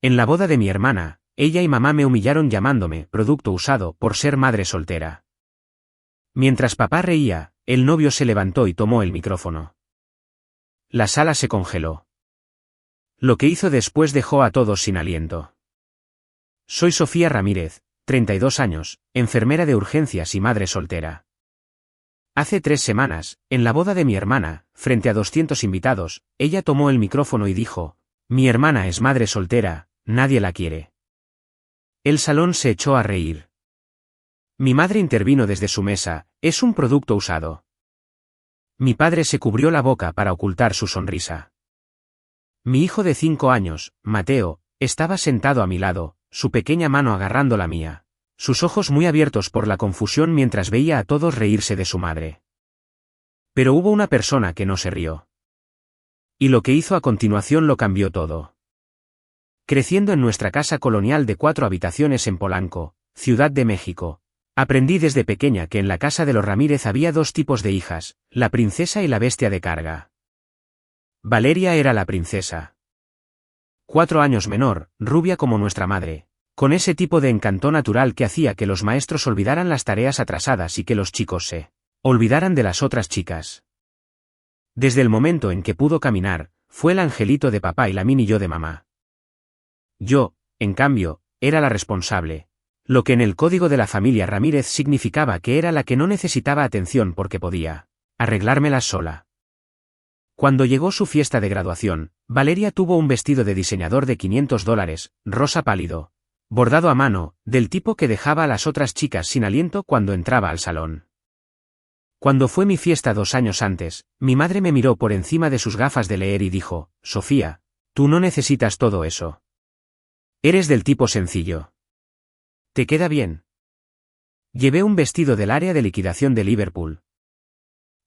En la boda de mi hermana, ella y mamá me humillaron llamándome producto usado por ser madre soltera. Mientras papá reía, el novio se levantó y tomó el micrófono. La sala se congeló. Lo que hizo después dejó a todos sin aliento. Soy Sofía Ramírez, 32 años, enfermera de urgencias y madre soltera. Hace 3 semanas, en la boda de mi hermana, frente a 200 invitados, ella tomó el micrófono y dijo: mi hermana es madre soltera, nadie la quiere. El salón se echó a reír. Mi madre intervino desde su mesa: es un producto usado. Mi padre se cubrió la boca para ocultar su sonrisa. Mi hijo de 5 años, Mateo, estaba sentado a mi lado, su pequeña mano agarrando la mía, sus ojos muy abiertos por la confusión mientras veía a todos reírse de su madre. Pero hubo una persona que no se rió. Y lo que hizo a continuación lo cambió todo. Creciendo en nuestra casa colonial de 4 habitaciones en Polanco, Ciudad de México, aprendí desde pequeña que en la casa de los Ramírez había 2 tipos de hijas, la princesa y la bestia de carga. Valeria era la princesa. 4 años menor, rubia como nuestra madre, con ese tipo de encanto natural que hacía que los maestros olvidaran las tareas atrasadas y que los chicos se olvidaran de las otras chicas. Desde el momento en que pudo caminar, fue el angelito de papá y la mini yo de mamá. Yo, en cambio, era la responsable, lo que en el código de la familia Ramírez significaba que era la que no necesitaba atención porque podía arreglármelas sola. Cuando llegó su fiesta de graduación, Valeria tuvo un vestido de diseñador de $500, rosa pálido, bordado a mano, del tipo que dejaba a las otras chicas sin aliento cuando entraba al salón. Cuando fue mi fiesta 2 años antes, mi madre me miró por encima de sus gafas de leer y dijo: Sofía, tú no necesitas todo eso. Eres del tipo sencillo. ¿Te queda bien? Llevé un vestido del área de liquidación de Liverpool.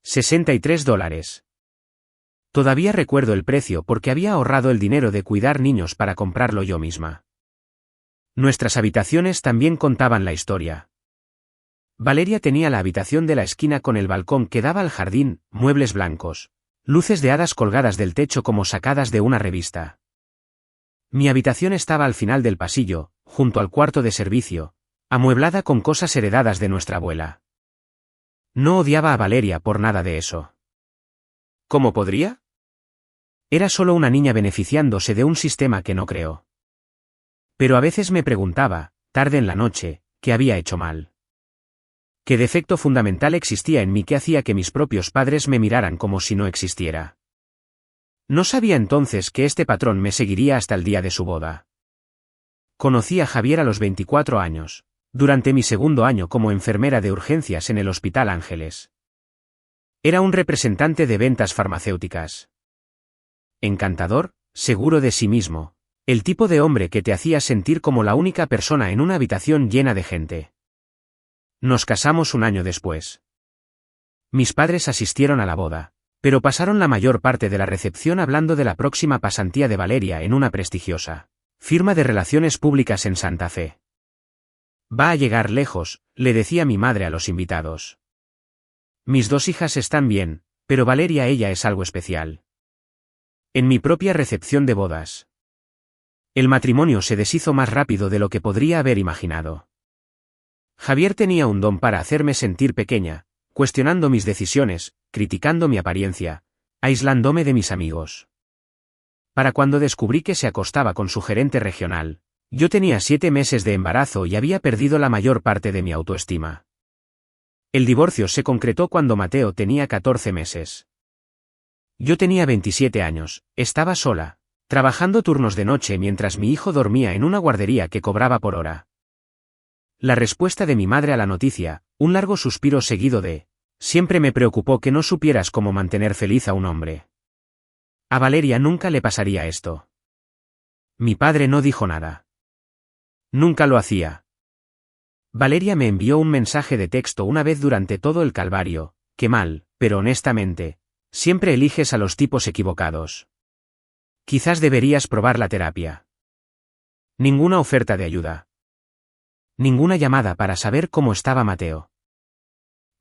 $63. Todavía recuerdo el precio porque había ahorrado el dinero de cuidar niños para comprarlo yo misma. Nuestras habitaciones también contaban la historia. Valeria tenía la habitación de la esquina con el balcón que daba al jardín, muebles blancos, luces de hadas colgadas del techo como sacadas de una revista. Mi habitación estaba al final del pasillo, junto al cuarto de servicio, amueblada con cosas heredadas de nuestra abuela. No odiaba a Valeria por nada de eso. ¿Cómo podría? Era solo una niña beneficiándose de un sistema que no creó. Pero a veces me preguntaba, tarde en la noche, ¿qué había hecho mal? ¿Qué defecto fundamental existía en mí que hacía que mis propios padres me miraran como si no existiera? No sabía entonces que este patrón me seguiría hasta el día de su boda. Conocí a Javier a los 24 años, durante mi 2º año como enfermera de urgencias en el Hospital Ángeles. Era un representante de ventas farmacéuticas. Encantador, seguro de sí mismo, el tipo de hombre que te hacía sentir como la única persona en una habitación llena de gente. Nos casamos un año después. Mis padres asistieron a la boda, pero pasaron la mayor parte de la recepción hablando de la próxima pasantía de Valeria en una prestigiosa firma de relaciones públicas en Santa Fe. Va a llegar lejos, le decía mi madre a los invitados. Mis 2 hijas están bien, pero Valeria ella es algo especial. En mi propia recepción de bodas. El matrimonio se deshizo más rápido de lo que podría haber imaginado. Javier tenía un don para hacerme sentir pequeña, cuestionando mis decisiones, criticando mi apariencia, aislándome de mis amigos. Para cuando descubrí que se acostaba con su gerente regional, yo tenía 7 meses de embarazo y había perdido la mayor parte de mi autoestima. El divorcio se concretó cuando Mateo tenía 14 meses. Yo tenía 27 años, estaba sola, trabajando turnos de noche mientras mi hijo dormía en una guardería que cobraba por hora. La respuesta de mi madre a la noticia, un largo suspiro seguido de: siempre me preocupó que no supieras cómo mantener feliz a un hombre. A Valeria nunca le pasaría esto. Mi padre no dijo nada. Nunca lo hacía. Valeria me envió un mensaje de texto una vez durante todo el calvario: qué mal, pero honestamente, siempre eliges a los tipos equivocados. Quizás deberías probar la terapia. Ninguna oferta de ayuda. Ninguna llamada para saber cómo estaba Mateo.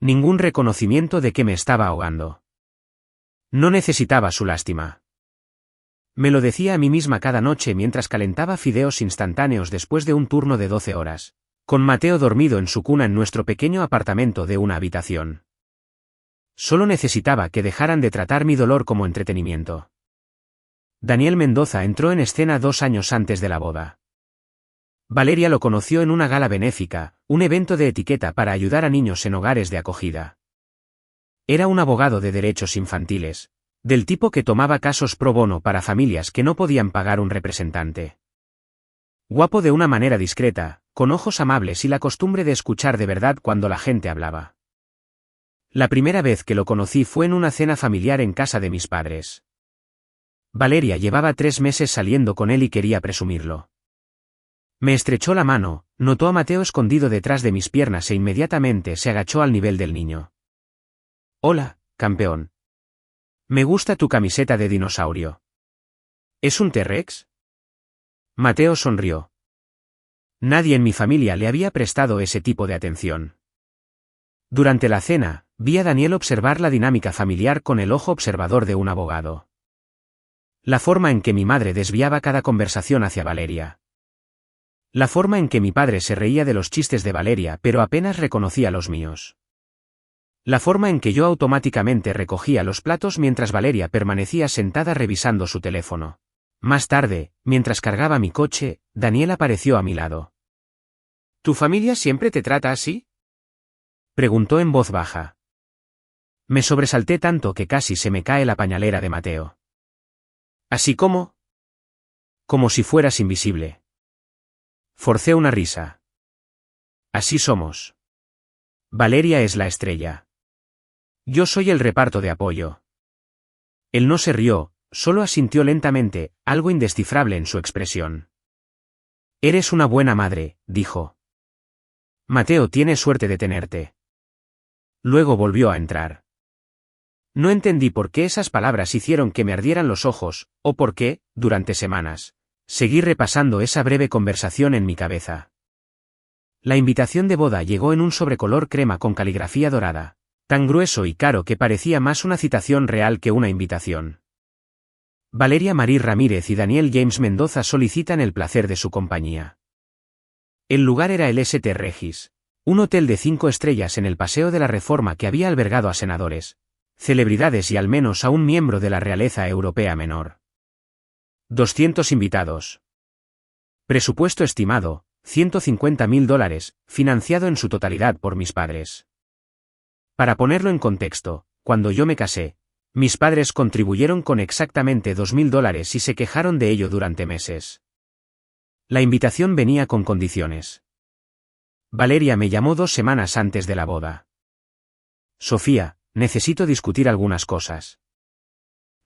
Ningún reconocimiento de que me estaba ahogando. No necesitaba su lástima. Me lo decía a mí misma cada noche mientras calentaba fideos instantáneos después de un turno de 12 horas, con Mateo dormido en su cuna en nuestro pequeño apartamento de una habitación. Solo necesitaba que dejaran de tratar mi dolor como entretenimiento. Daniel Mendoza entró en escena 2 años antes de la boda. Valeria lo conoció en una gala benéfica, un evento de etiqueta para ayudar a niños en hogares de acogida. Era un abogado de derechos infantiles, del tipo que tomaba casos pro bono para familias que no podían pagar un representante. Guapo de una manera discreta, con ojos amables y la costumbre de escuchar de verdad cuando la gente hablaba. La primera vez que lo conocí fue en una cena familiar en casa de mis padres. Valeria llevaba 3 meses saliendo con él y quería presumirlo. Me estrechó la mano, notó a Mateo escondido detrás de mis piernas e inmediatamente se agachó al nivel del niño. Hola, campeón. Me gusta tu camiseta de dinosaurio. ¿Es un T-Rex? Mateo sonrió. Nadie en mi familia le había prestado ese tipo de atención. Durante la cena, vi a Daniel observar la dinámica familiar con el ojo observador de un abogado. La forma en que mi madre desviaba cada conversación hacia Valeria. La forma en que mi padre se reía de los chistes de Valeria pero apenas reconocía los míos. La forma en que yo automáticamente recogía los platos mientras Valeria permanecía sentada revisando su teléfono. Más tarde, mientras cargaba mi coche, Daniel apareció a mi lado. ¿Tu familia siempre te trata así?, preguntó en voz baja. Me sobresalté tanto que casi se me cae la pañalera de Mateo. ¿Así como? Como si fueras invisible. Forcé una risa. Así somos. Valeria es la estrella. Yo soy el reparto de apoyo. Él no se rió, solo asintió lentamente, algo indescifrable en su expresión. Eres una buena madre, dijo. Mateo tiene suerte de tenerte. Luego volvió a entrar. No entendí por qué esas palabras hicieron que me ardieran los ojos, o por qué, durante semanas, seguí repasando esa breve conversación en mi cabeza. La invitación de boda llegó en un sobrecolor crema con caligrafía dorada, tan grueso y caro que parecía más una citación real que una invitación. Valeria Marí Ramírez y Daniel James Mendoza solicitan el placer de su compañía. El lugar era el St. Regis, un hotel de 5 estrellas en el Paseo de la Reforma que había albergado a senadores, celebridades y al menos a un miembro de la realeza europea menor. 200 invitados. Presupuesto estimado, $150.000, financiado en su totalidad por mis padres. Para ponerlo en contexto, cuando yo me casé, mis padres contribuyeron con exactamente $2.000 y se quejaron de ello durante meses. La invitación venía con condiciones. Valeria me llamó 2 semanas antes de la boda. Sofía, necesito discutir algunas cosas.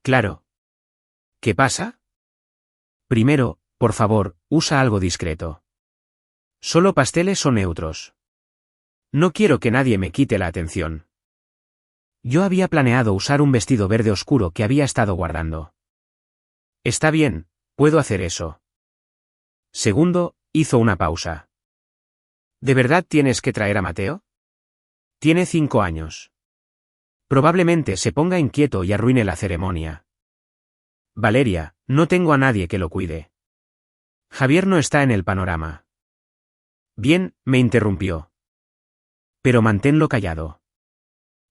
Claro. ¿Qué pasa? Primero, por favor, usa algo discreto. Solo pasteles o neutros. No quiero que nadie me quite la atención. Yo había planeado usar un vestido verde oscuro que había estado guardando. Está bien, puedo hacer eso. Segundo, hizo una pausa. ¿De verdad tienes que traer a Mateo? Tiene 5 años. Probablemente se ponga inquieto y arruine la ceremonia. Valeria, no tengo a nadie que lo cuide. Javier no está en el panorama. Bien, me interrumpió. Pero manténlo callado.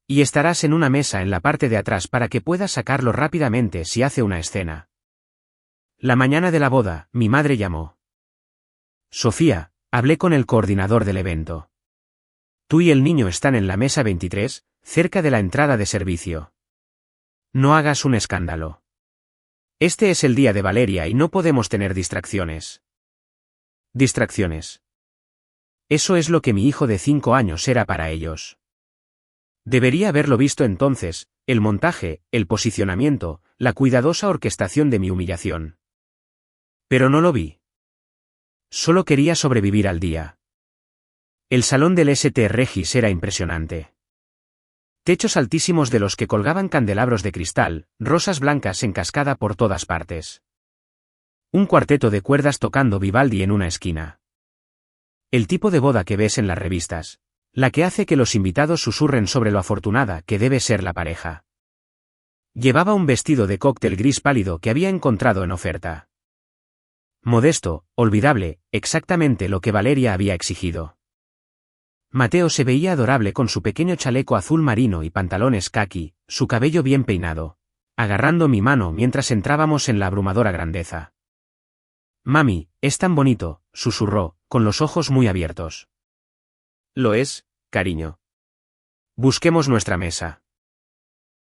Y estarás en una mesa en la parte de atrás para que puedas sacarlo rápidamente si hace una escena. La mañana de la boda, mi madre llamó. Sofía, hablé con el coordinador del evento. Tú y el niño están en la mesa 23, cerca de la entrada de servicio. No hagas un escándalo. Este es el día de Valeria y no podemos tener distracciones. Distracciones. Eso es lo que mi hijo de 5 años era para ellos. Debería haberlo visto entonces, el montaje, el posicionamiento, la cuidadosa orquestación de mi humillación. Pero no lo vi. Solo quería sobrevivir al día. El salón del St. Regis era impresionante. Techos altísimos de los que colgaban candelabros de cristal, rosas blancas en cascada por todas partes. Un cuarteto de cuerdas tocando Vivaldi en una esquina. El tipo de boda que ves en las revistas, la que hace que los invitados susurren sobre lo afortunada que debe ser la pareja. Llevaba un vestido de cóctel gris pálido que había encontrado en oferta. Modesto, olvidable, exactamente lo que Valeria había exigido. Mateo se veía adorable con su pequeño chaleco azul marino y pantalones caqui, su cabello bien peinado, agarrando mi mano mientras entrábamos en la abrumadora grandeza. «Mami, es tan bonito», susurró, con los ojos muy abiertos. «Lo es, cariño. Busquemos nuestra mesa».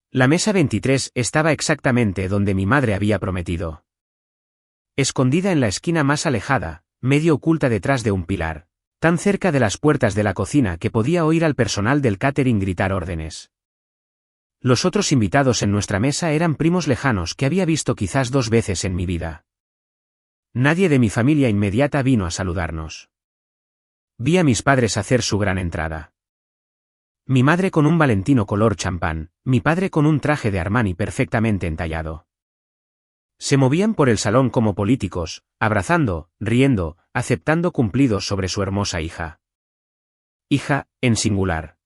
La mesa 23 estaba exactamente donde mi madre había prometido. Escondida en la esquina más alejada, medio oculta detrás de un pilar, tan cerca de las puertas de la cocina que podía oír al personal del catering gritar órdenes. Los otros invitados en nuestra mesa eran primos lejanos que había visto quizás 2 veces en mi vida. Nadie de mi familia inmediata vino a saludarnos. Vi a mis padres hacer su gran entrada. Mi madre con un Valentino color champán, mi padre con un traje de Armani perfectamente entallado. Se movían por el salón como políticos, abrazando, riendo, aceptando cumplidos sobre su hermosa hija. Hija, en singular.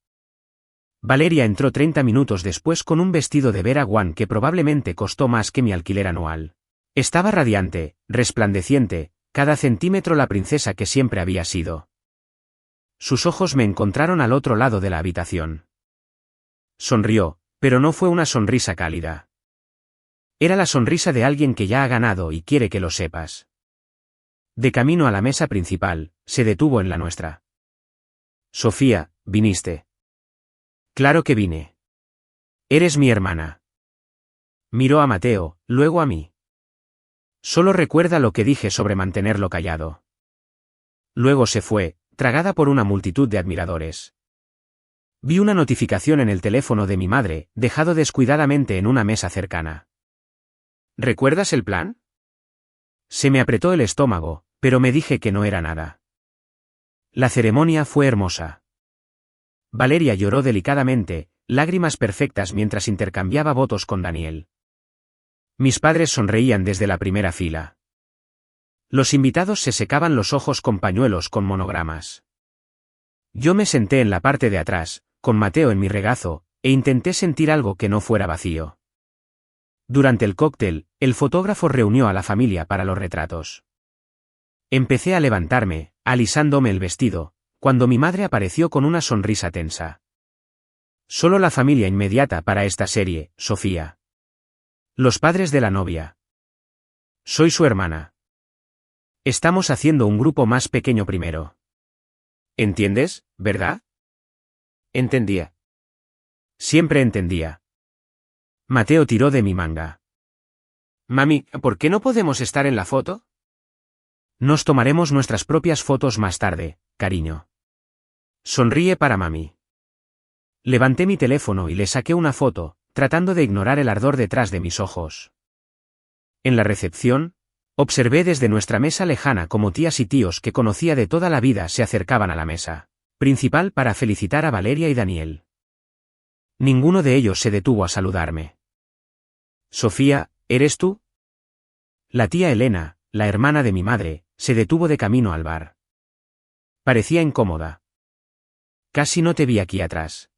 Valeria entró 30 minutos después con un vestido de Vera Wang que probablemente costó más que mi alquiler anual. Estaba radiante, resplandeciente, cada centímetro la princesa que siempre había sido. Sus ojos me encontraron al otro lado de la habitación. Sonrió, pero no fue una sonrisa cálida. Era la sonrisa de alguien que ya ha ganado y quiere que lo sepas. De camino a la mesa principal, se detuvo en la nuestra. «Sofía, ¿viniste?» «Claro que vine. Eres mi hermana». Miró a Mateo, luego a mí. «Solo recuerda lo que dije sobre mantenerlo callado». Luego se fue, tragada por una multitud de admiradores. Vi una notificación en el teléfono de mi madre, dejado descuidadamente en una mesa cercana. «¿Recuerdas el plan?» Se me apretó el estómago, pero me dije que no era nada. La ceremonia fue hermosa. Valeria lloró delicadamente, lágrimas perfectas mientras intercambiaba votos con Daniel. Mis padres sonreían desde la primera fila. Los invitados se secaban los ojos con pañuelos con monogramas. Yo me senté en la parte de atrás, con Mateo en mi regazo, e intenté sentir algo que no fuera vacío. Durante el cóctel, el fotógrafo reunió a la familia para los retratos. Empecé a levantarme, alisándome el vestido, cuando mi madre apareció con una sonrisa tensa. «Solo la familia inmediata para esta serie, Sofía. Los padres de la novia. Soy su hermana. Estamos haciendo un grupo más pequeño primero. ¿Entiendes, verdad?» Entendía. Siempre entendía. Mateo tiró de mi manga. «Mami, ¿por qué no podemos estar en la foto?» «Nos tomaremos nuestras propias fotos más tarde, cariño. Sonríe para mami». Levanté mi teléfono y le saqué una foto, tratando de ignorar el ardor detrás de mis ojos. En la recepción, observé desde nuestra mesa lejana como tías y tíos que conocía de toda la vida se acercaban a la mesa principal para felicitar a Valeria y Daniel. Ninguno de ellos se detuvo a saludarme. «Sofía, ¿eres tú?» La tía Elena, la hermana de mi madre, se detuvo de camino al bar. Parecía incómoda. «Casi no te vi aquí atrás».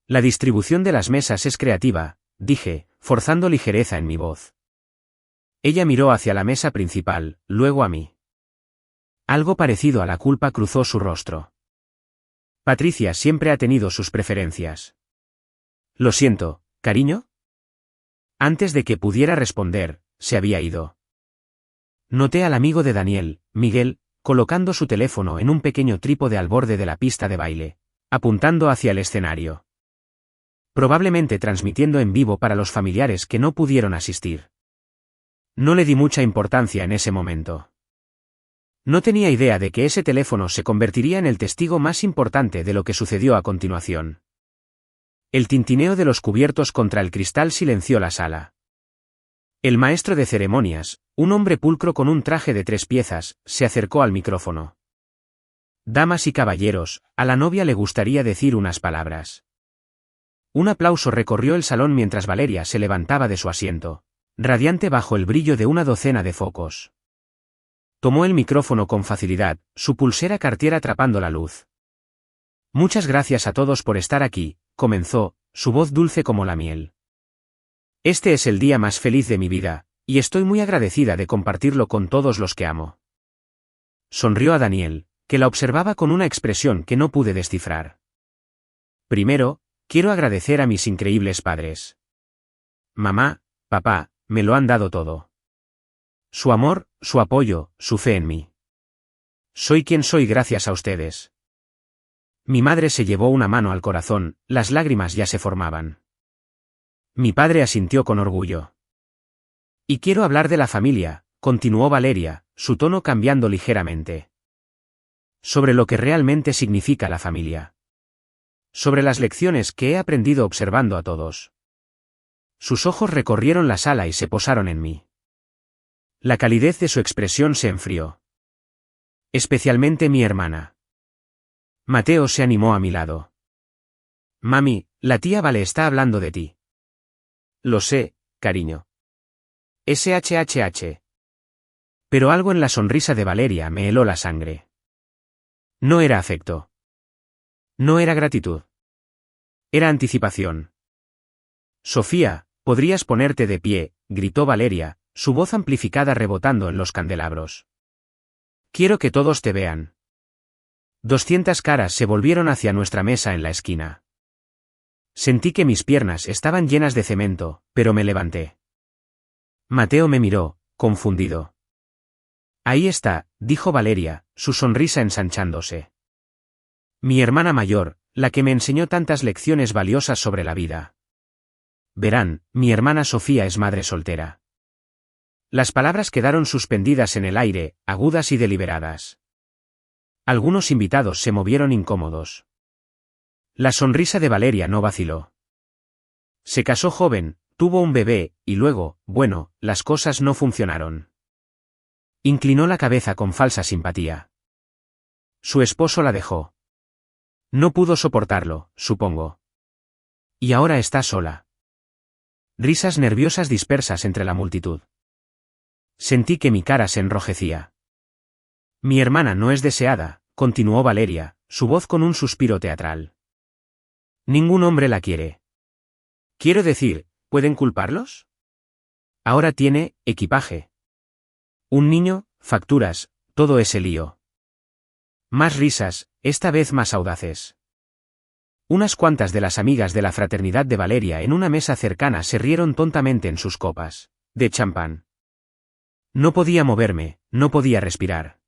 «La distribución de las mesas es creativa», dije, forzando ligereza en mi voz. Ella miró hacia la mesa principal, luego a mí. Algo parecido a la culpa cruzó su rostro. Patricia siempre ha tenido sus preferencias. «Lo siento, cariño». Antes de que pudiera responder, se había ido. Noté al amigo de Daniel, Miguel, colocando su teléfono en un pequeño trípode al borde de la pista de baile, apuntando hacia el escenario. Probablemente transmitiendo en vivo para los familiares que no pudieron asistir. No le di mucha importancia en ese momento. No tenía idea de que ese teléfono se convertiría en el testigo más importante de lo que sucedió a continuación. El tintineo de los cubiertos contra el cristal silenció la sala. El maestro de ceremonias, un hombre pulcro con un traje de 3 piezas, se acercó al micrófono. «Damas y caballeros, a la novia le gustaría decir unas palabras». Un aplauso recorrió el salón mientras Valeria se levantaba de su asiento, radiante bajo el brillo de una docena de focos. Tomó el micrófono con facilidad, su pulsera Cartier atrapando la luz. «Muchas gracias a todos por estar aquí», comenzó, su voz dulce como la miel. Este es el día más feliz de mi vida, y estoy muy agradecida de compartirlo con todos los que amo. Sonrió a Daniel, que la observaba con una expresión que no pude descifrar. Primero, quiero agradecer a mis increíbles padres. Mamá, papá, me lo han dado todo. Su amor, su apoyo, su fe en mí. Soy quien soy gracias a ustedes. Mi madre se llevó una mano al corazón, las lágrimas ya se formaban. Mi padre asintió con orgullo. Y quiero hablar de la familia, continuó Valeria, su tono cambiando ligeramente. Sobre lo que realmente significa la familia. Sobre las lecciones que he aprendido observando a todos. Sus ojos recorrieron la sala y se posaron en mí. La calidez de su expresión se enfrió. Especialmente mi hermana. Mateo se animó a mi lado. Mami, la tía Vale está hablando de ti. Lo sé, cariño. SHHH. Pero algo en la sonrisa de Valeria me heló la sangre. No era afecto. No era gratitud. Era anticipación. Sofía, podrías ponerte de pie, gritó Valeria, su voz amplificada rebotando en los candelabros. Quiero que todos te vean. 200 caras se volvieron hacia nuestra mesa en la esquina. Sentí que mis piernas estaban llenas de cemento, pero me levanté. Mateo me miró, confundido. Ahí está, dijo Valeria, su sonrisa ensanchándose. Mi hermana mayor, la que me enseñó tantas lecciones valiosas sobre la vida. Verán, mi hermana Sofía es madre soltera. Las palabras quedaron suspendidas en el aire, agudas y deliberadas. Algunos invitados se movieron incómodos. La sonrisa de Valeria no vaciló. Se casó joven, tuvo un bebé, y luego, bueno, las cosas no funcionaron. Inclinó la cabeza con falsa simpatía. Su esposo la dejó. No pudo soportarlo, supongo. Y ahora está sola. Risas nerviosas dispersas entre la multitud. Sentí que mi cara se enrojecía. Mi hermana no es deseada, continuó Valeria, su voz con un suspiro teatral. Ningún hombre la quiere. Quiero decir, ¿pueden culparlos? Ahora tiene equipaje. Un niño, facturas, todo ese lío. Más risas, esta vez más audaces. Unas cuantas de las amigas de la fraternidad de Valeria en una mesa cercana se rieron tontamente en sus copas de champán. No podía moverme, no podía respirar.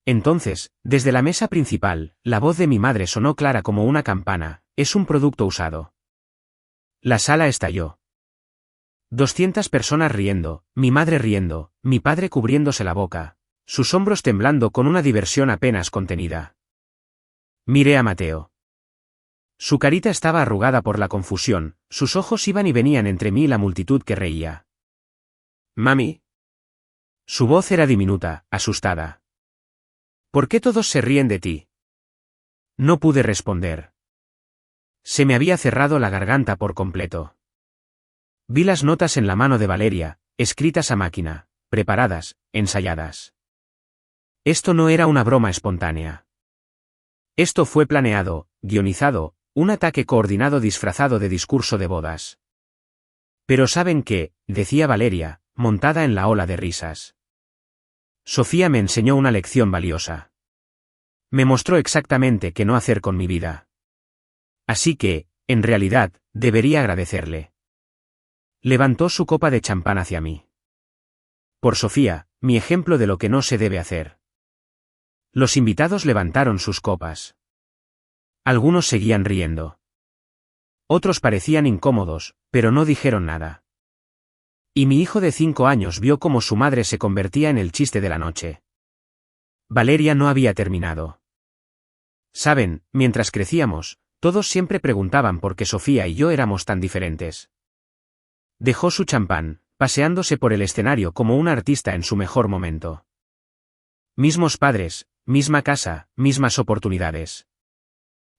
Entonces, desde la mesa principal, la voz de mi madre sonó clara como una campana, es un producto usado. La sala estalló. 200 personas riendo, mi madre riendo, mi padre cubriéndose la boca, sus hombros temblando con una diversión apenas contenida. Miré a Mateo. Su carita estaba arrugada por la confusión, sus ojos iban y venían entre mí y la multitud que reía. Mami. Su voz era diminuta, asustada. ¿Por qué todos se ríen de ti? No pude responder. Se me había cerrado la garganta por completo. Vi las notas en la mano de Valeria, escritas a máquina, preparadas, ensayadas. Esto no era una broma espontánea. Esto fue planeado, guionizado, un ataque coordinado disfrazado de discurso de bodas. Pero ¿saben qué?, decía Valeria, montada en la ola de risas. Sofía me enseñó una lección valiosa. Me mostró exactamente qué no hacer con mi vida. Así que, en realidad, debería agradecerle. Levantó su copa de champán hacia mí. Por Sofía, mi ejemplo de lo que no se debe hacer. Los invitados levantaron sus copas. Algunos seguían riendo. Otros parecían incómodos, pero no dijeron nada. Y mi hijo de 5 años vio cómo su madre se convertía en el chiste de la noche. Valeria no había terminado. Saben, mientras crecíamos, todos siempre preguntaban por qué Sofía y yo éramos tan diferentes. Dejó su champán, paseándose por el escenario como un artista en su mejor momento. Mismos padres, misma casa, mismas oportunidades.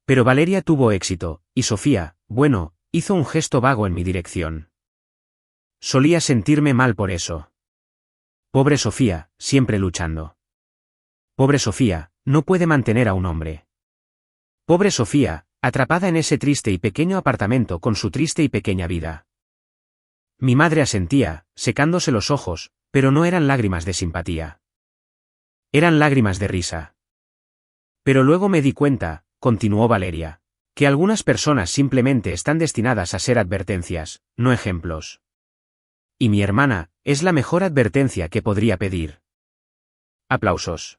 Pero Valeria tuvo éxito, y Sofía, bueno, hizo un gesto vago en mi dirección. Solía sentirme mal por eso. Pobre Sofía, siempre luchando. Pobre Sofía, no puede mantener a un hombre. Pobre Sofía, atrapada en ese triste y pequeño apartamento con su triste y pequeña vida. Mi madre asentía, secándose los ojos, pero no eran lágrimas de simpatía. Eran lágrimas de risa. Pero luego me di cuenta, continuó Valeria, que algunas personas simplemente están destinadas a ser advertencias, no ejemplos. Y mi hermana, es la mejor advertencia que podría pedir. Aplausos.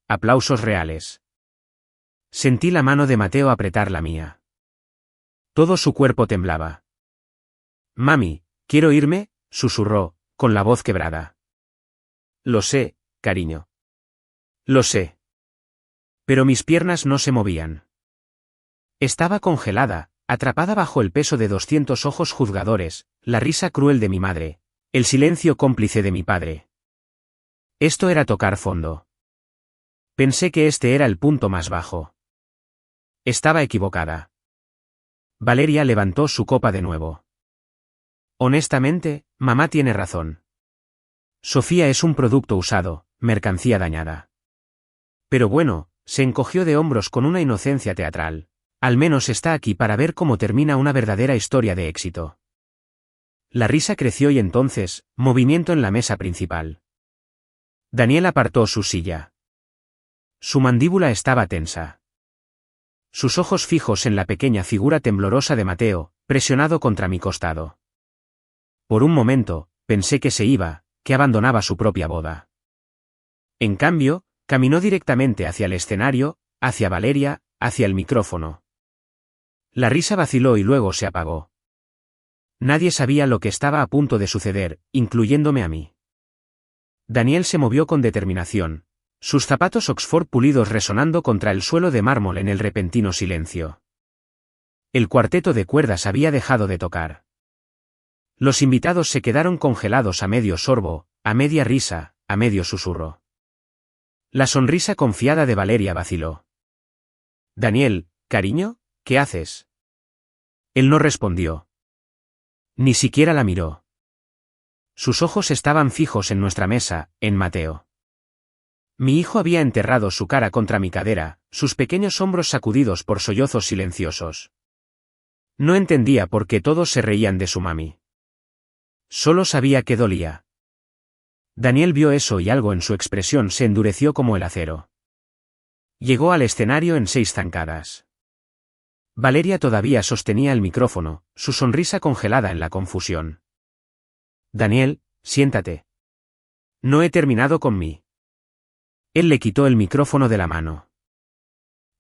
Aplausos reales. Sentí la mano de Mateo apretar la mía. Todo su cuerpo temblaba. Mami, quiero irme, susurró, con la voz quebrada. Lo sé, cariño. Lo sé. Pero mis piernas no se movían. Estaba congelada, atrapada bajo el peso de 200 ojos juzgadores, la risa cruel de mi madre, el silencio cómplice de mi padre. Esto era tocar fondo. Pensé que este era el punto más bajo. Estaba equivocada. Valeria levantó su copa de nuevo. Honestamente, mamá tiene razón. Sofía es un producto usado, mercancía dañada. Pero bueno, se encogió de hombros con una inocencia teatral. Al menos está aquí para ver cómo termina una verdadera historia de éxito. La risa creció y entonces, movimiento en la mesa principal. Daniel apartó su silla. Su mandíbula estaba tensa. Sus ojos fijos en la pequeña figura temblorosa de Mateo, presionado contra mi costado. Por un momento, pensé que se iba, que abandonaba su propia boda. En cambio, caminó directamente hacia el escenario, hacia Valeria, hacia el micrófono. La risa vaciló y luego se apagó. Nadie sabía lo que estaba a punto de suceder, incluyéndome a mí. Daniel se movió con determinación, sus zapatos Oxford pulidos resonando contra el suelo de mármol en el repentino silencio. El cuarteto de cuerdas había dejado de tocar. Los invitados se quedaron congelados a medio sorbo, a media risa, a medio susurro. La sonrisa confiada de Valeria vaciló. Daniel, cariño, ¿qué haces? Él no respondió. Ni siquiera la miró. Sus ojos estaban fijos en nuestra mesa, en Mateo. Mi hijo había enterrado su cara contra mi cadera, sus pequeños hombros sacudidos por sollozos silenciosos. No entendía por qué todos se reían de su mami. Solo sabía que dolía. Daniel vio eso y algo en su expresión se endureció como el acero. Llegó al escenario en 6 zancadas. Valeria todavía sostenía el micrófono, su sonrisa congelada en la confusión. Daniel, siéntate. No he terminado con mí. Él le quitó el micrófono de la mano.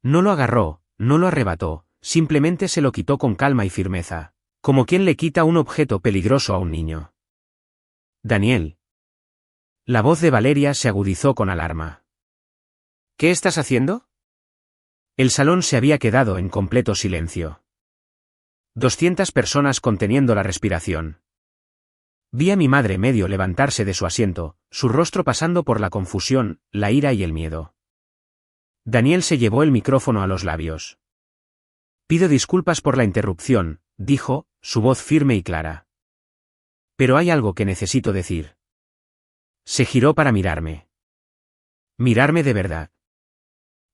No lo agarró, no lo arrebató, simplemente se lo quitó con calma y firmeza, como quien le quita un objeto peligroso a un niño. Daniel. La voz de Valeria se agudizó con alarma. ¿Qué estás haciendo? El salón se había quedado en completo silencio. 200 personas conteniendo la respiración. Vi a mi madre medio levantarse de su asiento, su rostro pasando por la confusión, la ira y el miedo. Daniel se llevó el micrófono a los labios. Pido disculpas por la interrupción, dijo, su voz firme y clara. Pero hay algo que necesito decir. Se giró para mirarme. Mirarme de verdad.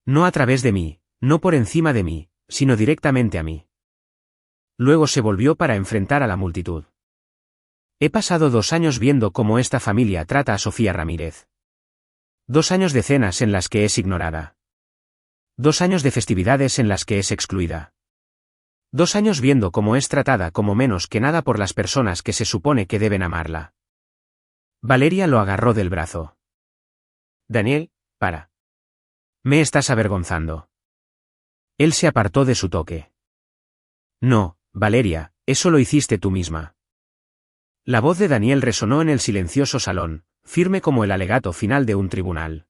No a través de mí, no por encima de mí, sino directamente a mí. Luego se volvió para enfrentar a la multitud. He pasado 2 años viendo cómo esta familia trata a Sofía Ramírez. 2 años de cenas en las que es ignorada. 2 años de festividades en las que es excluida. 2 años viendo cómo es tratada como menos que nada por las personas que se supone que deben amarla. Valeria lo agarró del brazo. Daniel, para. Me estás avergonzando. Él se apartó de su toque. No, Valeria, eso lo hiciste tú misma. La voz de Daniel resonó en el silencioso salón, firme como el alegato final de un tribunal.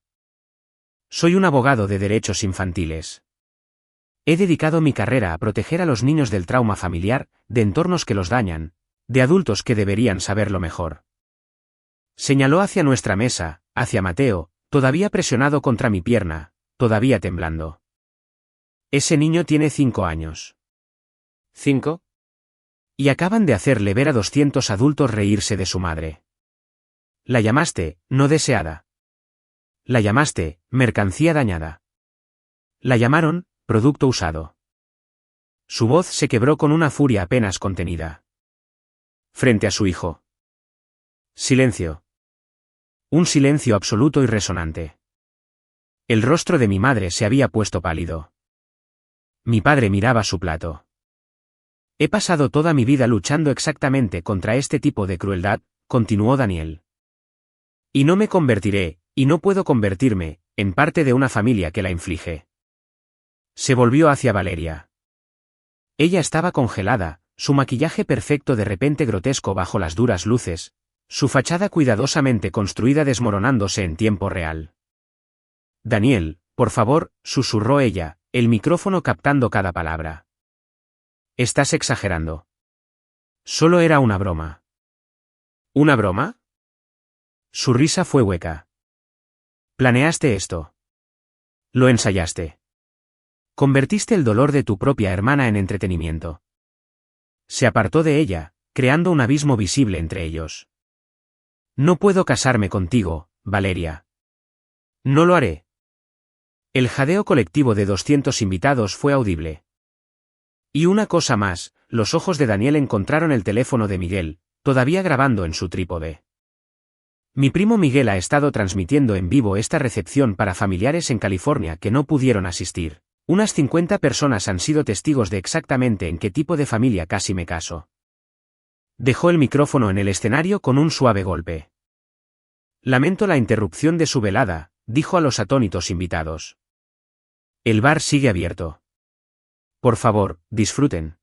Soy un abogado de derechos infantiles. He dedicado mi carrera a proteger a los niños del trauma familiar, de entornos que los dañan, de adultos que deberían saberlo mejor. Señaló hacia nuestra mesa, hacia Mateo, todavía presionado contra mi pierna, todavía temblando. Ese niño tiene 5 años. ¿5? Y acaban de hacerle ver a 200 adultos reírse de su madre. La llamaste, no deseada. La llamaste, mercancía dañada. La llamaron, producto usado. Su voz se quebró con una furia apenas contenida. frente a su hijo. Silencio. Un silencio absoluto y resonante. El rostro de mi madre se había puesto pálido. Mi padre miraba su plato. He pasado toda mi vida luchando exactamente contra este tipo de crueldad, continuó Daniel. Y no me convertiré, y no puedo convertirme, en parte de una familia que la inflige. Se volvió hacia Valeria. Ella estaba congelada, su maquillaje perfecto de repente grotesco bajo las duras luces, su fachada cuidadosamente construida desmoronándose en tiempo real. Daniel, por favor, susurró ella, el micrófono captando cada palabra. Estás exagerando. Solo era una broma. ¿Una broma? Su risa fue hueca. Planeaste esto. Lo ensayaste. Convertiste el dolor de tu propia hermana en entretenimiento. Se apartó de ella, creando un abismo visible entre ellos. No puedo casarme contigo, Valeria. No lo haré. El jadeo colectivo de 200 invitados fue audible. Y una cosa más, los ojos de Daniel encontraron el teléfono de Miguel, todavía grabando en su trípode. Mi primo Miguel ha estado transmitiendo en vivo esta recepción para familiares en California que no pudieron asistir. Unas 50 personas han sido testigos de exactamente en qué tipo de familia casi me caso. Dejó el micrófono en el escenario con un suave golpe. Lamento la interrupción de su velada, dijo a los atónitos invitados. El bar sigue abierto. Por favor, disfruten.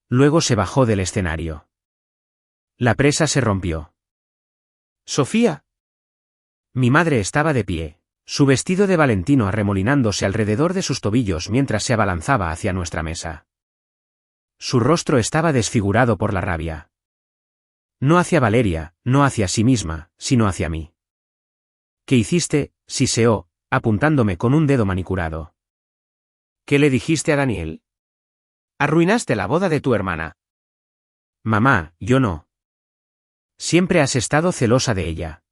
Luego se bajó del escenario. La presa se rompió. ¡Sofía! Mi madre estaba de pie, su vestido de Valentino arremolinándose alrededor de sus tobillos mientras se abalanzaba hacia nuestra mesa. Su rostro estaba desfigurado por la rabia. No hacia Valeria, no hacia sí misma, sino hacia mí. ¿Qué hiciste?, siseó, apuntándome con un dedo manicurado. ¿Qué le dijiste a Daniel? Arruinaste la boda de tu hermana. Mamá, yo no. Siempre has estado celosa de ella.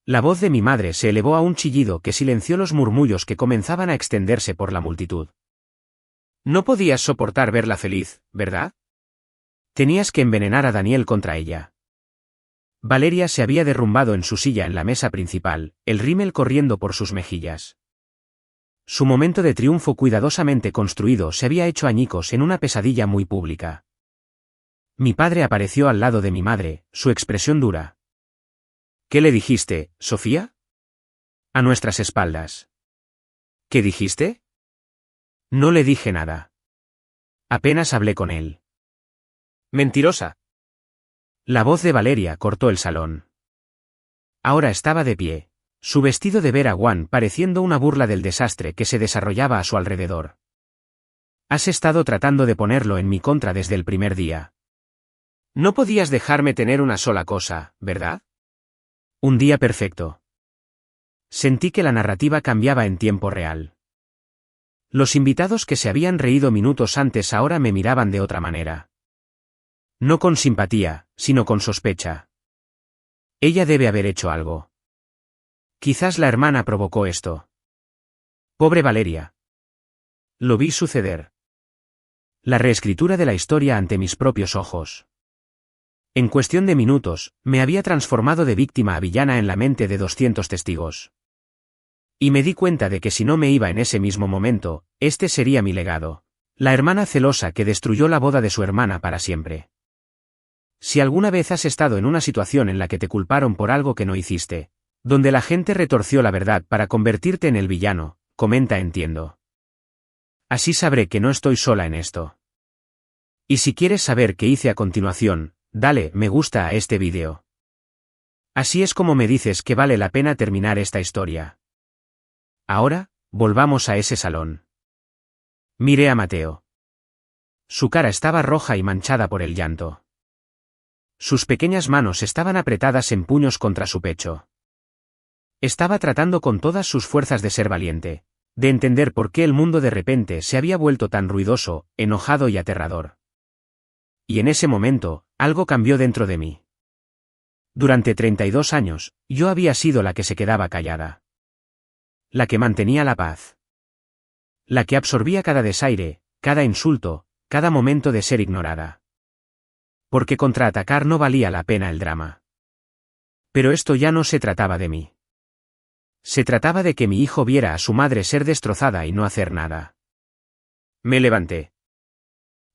La voz de mi madre se elevó a un chillido que silenció los murmullos que comenzaban a extenderse por la multitud. No podías soportar verla feliz, ¿verdad? Tenías que envenenar a Daniel contra ella. Valeria se había derrumbado en su silla en la mesa principal, el rímel corriendo por sus mejillas. Su momento de triunfo cuidadosamente construido se había hecho añicos en una pesadilla muy pública. Mi padre apareció al lado de mi madre, su expresión dura. ¿Qué le dijiste, Sofía? A nuestras espaldas. ¿Qué dijiste? No le dije nada. Apenas hablé con él. Mentirosa. La voz de Valeria cortó el salón. Ahora estaba de pie, su vestido de Vera Wang pareciendo una burla del desastre que se desarrollaba a su alrededor. Has estado tratando de ponerlo en mi contra desde el primer día. No podías dejarme tener una sola cosa, ¿verdad? Un día perfecto. Sentí que la narrativa cambiaba en tiempo real. Los invitados que se habían reído minutos antes ahora me miraban de otra manera. No con simpatía, sino con sospecha. Ella debe haber hecho algo. Quizás la hermana provocó esto. Pobre Valeria. Lo vi suceder. La reescritura de la historia ante mis propios ojos. En cuestión de minutos, me había transformado de víctima a villana en la mente de 200 testigos. Y me di cuenta de que si no me iba en ese mismo momento, este sería mi legado. La hermana celosa que destruyó la boda de su hermana para siempre. Si alguna vez has estado en una situación en la que te culparon por algo que no hiciste, donde la gente retorció la verdad para convertirte en el villano, comenta entiendo. Así sabré que no estoy sola en esto. Y si quieres saber qué hice a continuación, dale me gusta a este vídeo. Así es como me dices que vale la pena terminar esta historia. Ahora, volvamos a ese salón. Miré a Mateo. Su cara estaba roja y manchada por el llanto. Sus pequeñas manos estaban apretadas en puños contra su pecho. Estaba tratando con todas sus fuerzas de ser valiente, de entender por qué el mundo de repente se había vuelto tan ruidoso, enojado y aterrador. Y en ese momento, algo cambió dentro de mí. Durante 32 años, yo había sido la que se quedaba callada. La que mantenía la paz. La que absorbía cada desaire, cada insulto, cada momento de ser ignorada. porque contraatacar no valía la pena el drama. Pero esto ya no se trataba de mí. Se trataba de que mi hijo viera a su madre ser destrozada y no hacer nada. Me levanté.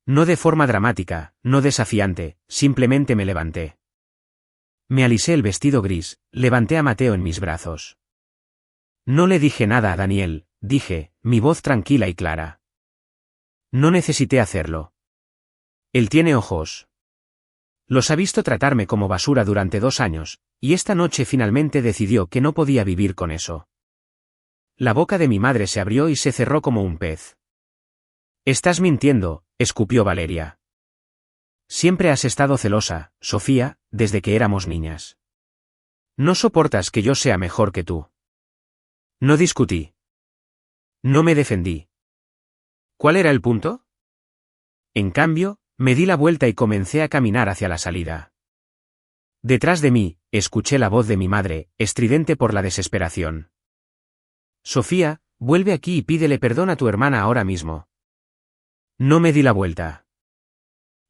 No de forma dramática, no desafiante, simplemente me levanté. Me alisé el vestido gris, levanté a Mateo en mis brazos. No le dije nada a Daniel, dije, mi voz tranquila y clara. No necesité hacerlo. Él tiene ojos. Los ha visto tratarme como basura durante 2 años, y esta noche finalmente decidió que no podía vivir con eso. La boca de mi madre se abrió y se cerró como un pez. Estás mintiendo, escupió Valeria. Siempre has estado celosa, Sofía, desde que éramos niñas. No soportas que yo sea mejor que tú. No discutí. No me defendí. ¿Cuál era el punto? En cambio, me di la vuelta y comencé a caminar hacia la salida. Detrás de mí, escuché la voz de mi madre, estridente por la desesperación. Sofía, vuelve aquí y pídele perdón a tu hermana ahora mismo. No me di la vuelta.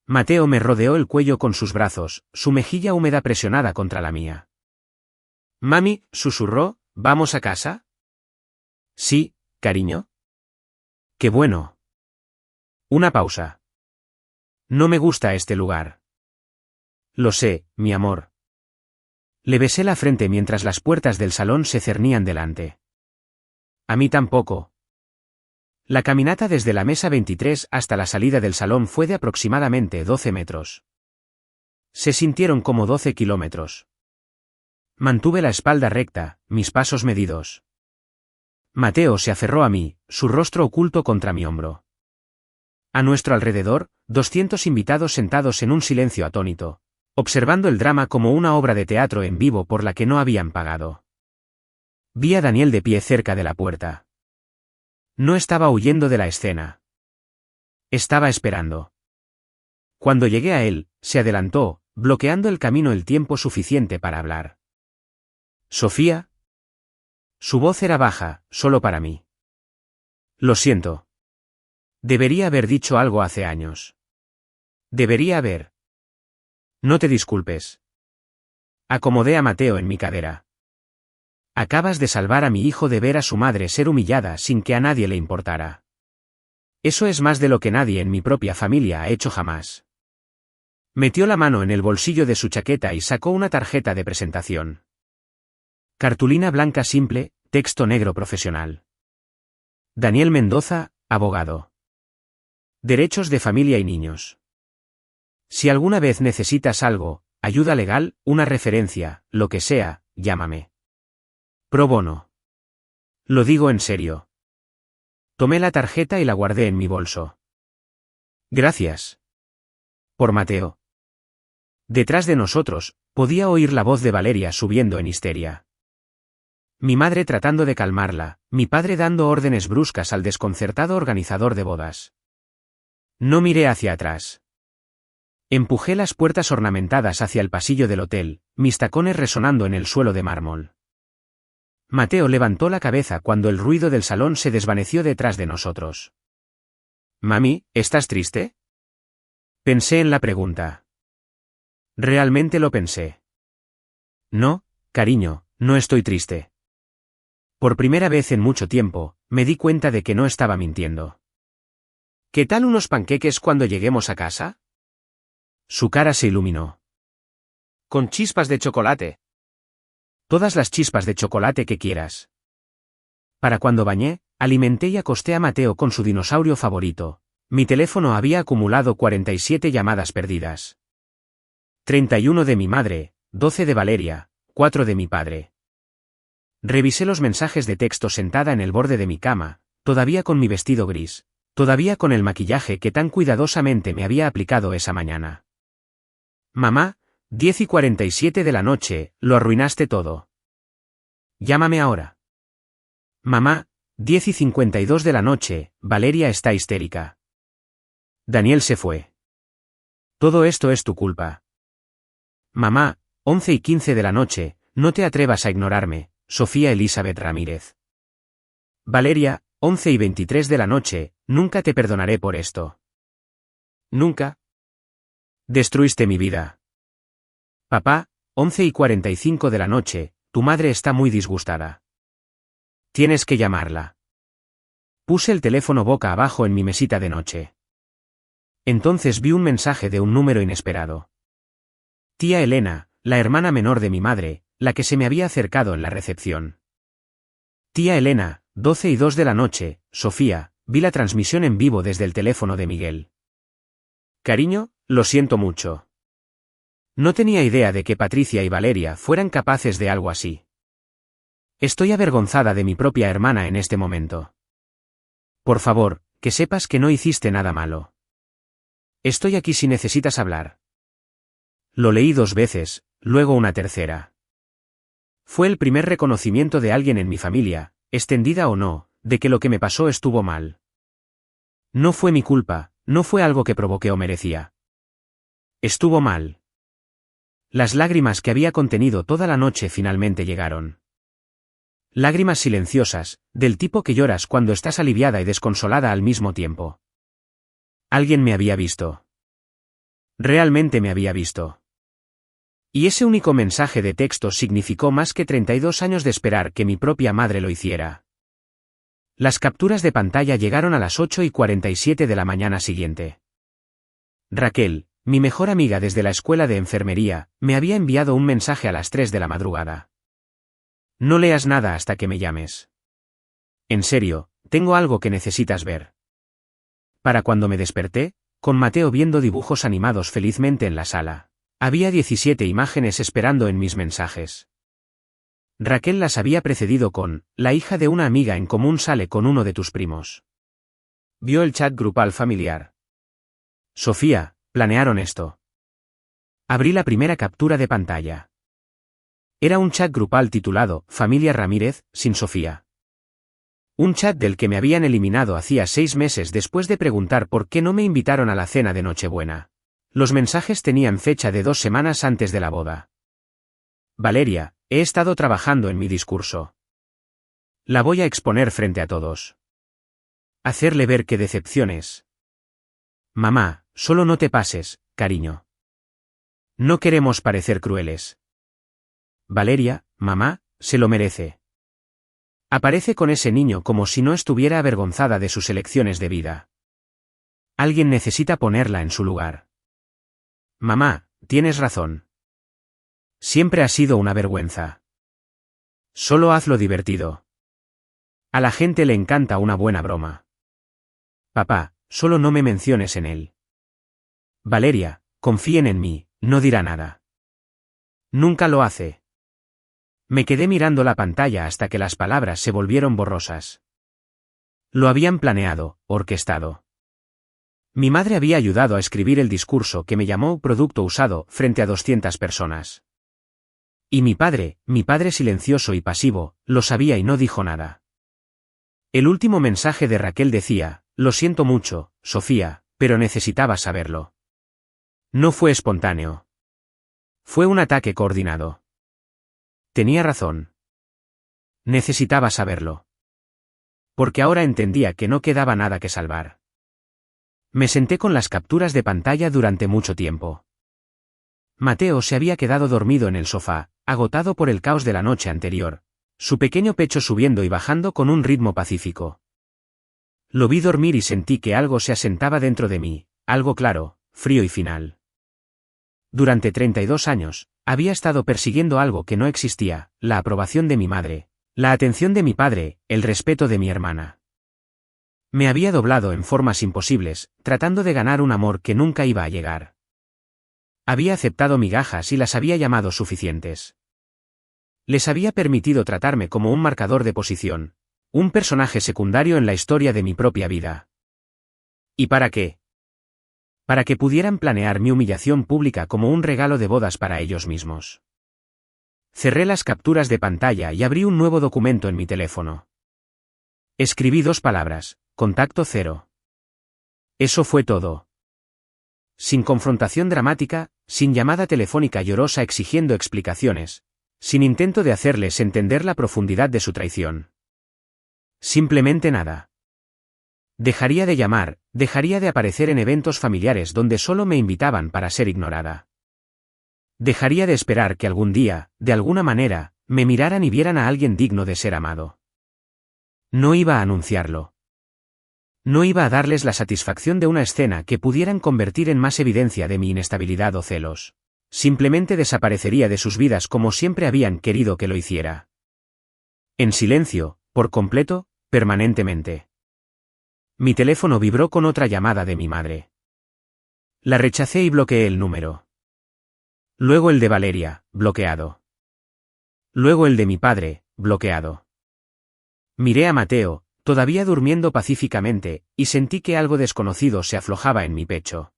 Mateo me rodeó el cuello con sus brazos, su mejilla húmeda presionada contra la mía. Mami, susurró, ¿vamos a casa? Sí, cariño. Qué bueno. Una pausa. No me gusta este lugar. Lo sé, mi amor. Le besé la frente mientras las puertas del salón se cernían delante. A mí tampoco. La caminata desde la mesa 23 hasta la salida del salón fue de aproximadamente 12 metros. Se sintieron como 12 kilómetros. Mantuve la espalda recta, mis pasos medidos. Mateo se aferró a mí, su rostro oculto contra mi hombro. A nuestro alrededor, 200 invitados sentados en un silencio atónito, observando el drama como una obra de teatro en vivo por la que no habían pagado. Vi a Daniel de pie cerca de la puerta. No estaba huyendo de la escena. Estaba esperando. Cuando llegué a él, se adelantó, bloqueando el camino el tiempo suficiente para hablar. Sofía. Su voz era baja, solo para mí. Lo siento. Debería haber dicho algo hace años. Debería haber. No te disculpes. Acomodé a Mateo en mi cadera. Acabas de salvar a mi hijo de ver a su madre ser humillada sin que a nadie le importara. Eso es más de lo que nadie en mi propia familia ha hecho jamás. Metió la mano en el bolsillo de su chaqueta y sacó una tarjeta de presentación. Cartulina blanca simple, texto negro profesional. Daniel Mendoza, abogado. Derechos de familia y niños. Si alguna vez necesitas algo, ayuda legal, una referencia, lo que sea, llámame. Pro bono. Lo digo en serio. Tomé la tarjeta y la guardé en mi bolso. Gracias. Por Mateo. Detrás de nosotros, podía oír la voz de Valeria subiendo en histeria. Mi madre tratando de calmarla, mi padre dando órdenes bruscas al desconcertado organizador de bodas. No miré hacia atrás. Empujé las puertas ornamentadas hacia el pasillo del hotel, mis tacones resonando en el suelo de mármol. Mateo levantó la cabeza cuando el ruido del salón se desvaneció detrás de nosotros. Mami, ¿estás triste? Pensé en la pregunta. Realmente lo pensé. No, cariño, no estoy triste. Por primera vez en mucho tiempo, me di cuenta de que no estaba mintiendo. ¿Qué tal unos panqueques cuando lleguemos a casa? Su cara se iluminó. Con chispas de chocolate. Todas las chispas de chocolate que quieras. Para cuando bañé, alimenté y acosté a Mateo con su dinosaurio favorito. Mi teléfono había acumulado 47 llamadas perdidas. 31 de mi madre, 12 de Valeria, 4 de mi padre. Revisé los mensajes de texto sentada en el borde de mi cama, todavía con mi vestido gris, todavía con el maquillaje que tan cuidadosamente me había aplicado esa mañana. Mamá, 10:47 de la noche, lo arruinaste todo. Llámame ahora. Mamá, 10:52 de la noche, Valeria está histérica. Daniel se fue. Todo esto es tu culpa. Mamá, 11:15 de la noche, no te atrevas a ignorarme, Sofía Elizabeth Ramírez. Valeria, 11:23 de la noche, nunca te perdonaré por esto. Nunca. Destruiste mi vida. Papá, 11:45 de la noche, tu madre está muy disgustada. Tienes que llamarla. Puse el teléfono boca abajo en mi mesita de noche. Entonces vi un mensaje de un número inesperado. Tía Elena, la hermana menor de mi madre, la que se me había acercado en la recepción. Tía Elena, 12:02 de la noche, Sofía, vi la transmisión en vivo desde el teléfono de Miguel. Cariño, lo siento mucho. No tenía idea de que Patricia y Valeria fueran capaces de algo así. Estoy avergonzada de mi propia hermana en este momento. Por favor, que sepas que no hiciste nada malo. Estoy aquí si necesitas hablar. Lo leí 2 veces, luego una tercera. Fue el primer reconocimiento de alguien en mi familia, extendida o no, de que lo que me pasó estuvo mal. No fue mi culpa, no fue algo que provoqué o merecía. Estuvo mal. Las lágrimas que había contenido toda la noche finalmente llegaron. Lágrimas silenciosas, del tipo que lloras cuando estás aliviada y desconsolada al mismo tiempo. Alguien me había visto. Realmente me había visto. Y ese único mensaje de texto significó más que 32 años de esperar que mi propia madre lo hiciera. Las capturas de pantalla llegaron a las 8:47 de la mañana siguiente. Raquel, mi mejor amiga desde la escuela de enfermería, me había enviado un mensaje a las 3 de la madrugada. No leas nada hasta que me llames. En serio, tengo algo que necesitas ver. Para cuando me desperté, con Mateo viendo dibujos animados felizmente en la sala, había 17 imágenes esperando en mis mensajes. Raquel las había precedido con: la hija de una amiga en común sale con uno de tus primos. Vio el chat grupal familiar. Sofía, planearon esto. Abrí la primera captura de pantalla. Era un chat grupal titulado Familia Ramírez, sin Sofía. Un chat del que me habían eliminado hacía 6 meses después de preguntar por qué no me invitaron a la cena de Nochebuena. Los mensajes tenían fecha de 2 semanas antes de la boda. Valeria, he estado trabajando en mi discurso. La voy a exponer frente a todos. Hacerle ver qué decepción es. Mamá, solo no te pases, cariño. No queremos parecer crueles. Valeria, mamá, se lo merece. Aparece con ese niño como si no estuviera avergonzada de sus elecciones de vida. Alguien necesita ponerla en su lugar. Mamá, tienes razón. Siempre ha sido una vergüenza. Solo hazlo divertido. A la gente le encanta una buena broma. Papá, solo no me menciones en él. Valeria, confíen en mí, no dirá nada. Nunca lo hace. Me quedé mirando la pantalla hasta que las palabras se volvieron borrosas. Lo habían planeado, orquestado. Mi madre había ayudado a escribir el discurso que me llamó producto usado frente a 200 personas. Y mi padre silencioso y pasivo, lo sabía y no dijo nada. El último mensaje de Raquel decía: lo siento mucho, Sofía, pero necesitabas saberlo. No fue espontáneo. Fue un ataque coordinado. Tenía razón. Necesitaba saberlo. Porque ahora entendía que no quedaba nada que salvar. Me senté con las capturas de pantalla durante mucho tiempo. Mateo se había quedado dormido en el sofá, agotado por el caos de la noche anterior, su pequeño pecho subiendo y bajando con un ritmo pacífico. Lo vi dormir y sentí que algo se asentaba dentro de mí, algo claro, frío y final. Durante 32 años, había estado persiguiendo algo que no existía: la aprobación de mi madre, la atención de mi padre, el respeto de mi hermana. Me había doblado en formas imposibles, tratando de ganar un amor que nunca iba a llegar. Había aceptado migajas y las había llamado suficientes. Les había permitido tratarme como un marcador de posición, un personaje secundario en la historia de mi propia vida. ¿Y para qué? Para que pudieran planear mi humillación pública como un regalo de bodas para ellos mismos. Cerré las capturas de pantalla y abrí un nuevo documento en mi teléfono. Escribí 2 palabras: contacto 0. Eso fue todo. Sin confrontación dramática, sin llamada telefónica llorosa exigiendo explicaciones, sin intento de hacerles entender la profundidad de su traición. Simplemente nada. Dejaría de llamar, dejaría de aparecer en eventos familiares donde solo me invitaban para ser ignorada. Dejaría de esperar que algún día, de alguna manera, me miraran y vieran a alguien digno de ser amado. No iba a anunciarlo. No iba a darles la satisfacción de una escena que pudieran convertir en más evidencia de mi inestabilidad o celos. Simplemente desaparecería de sus vidas como siempre habían querido que lo hiciera. En silencio, por completo, permanentemente. Mi teléfono vibró con otra llamada de mi madre. La rechacé y bloqueé el número. Luego el de Valeria, bloqueado. Luego el de mi padre, bloqueado. Miré a Mateo, todavía durmiendo pacíficamente, y sentí que algo desconocido se aflojaba en mi pecho.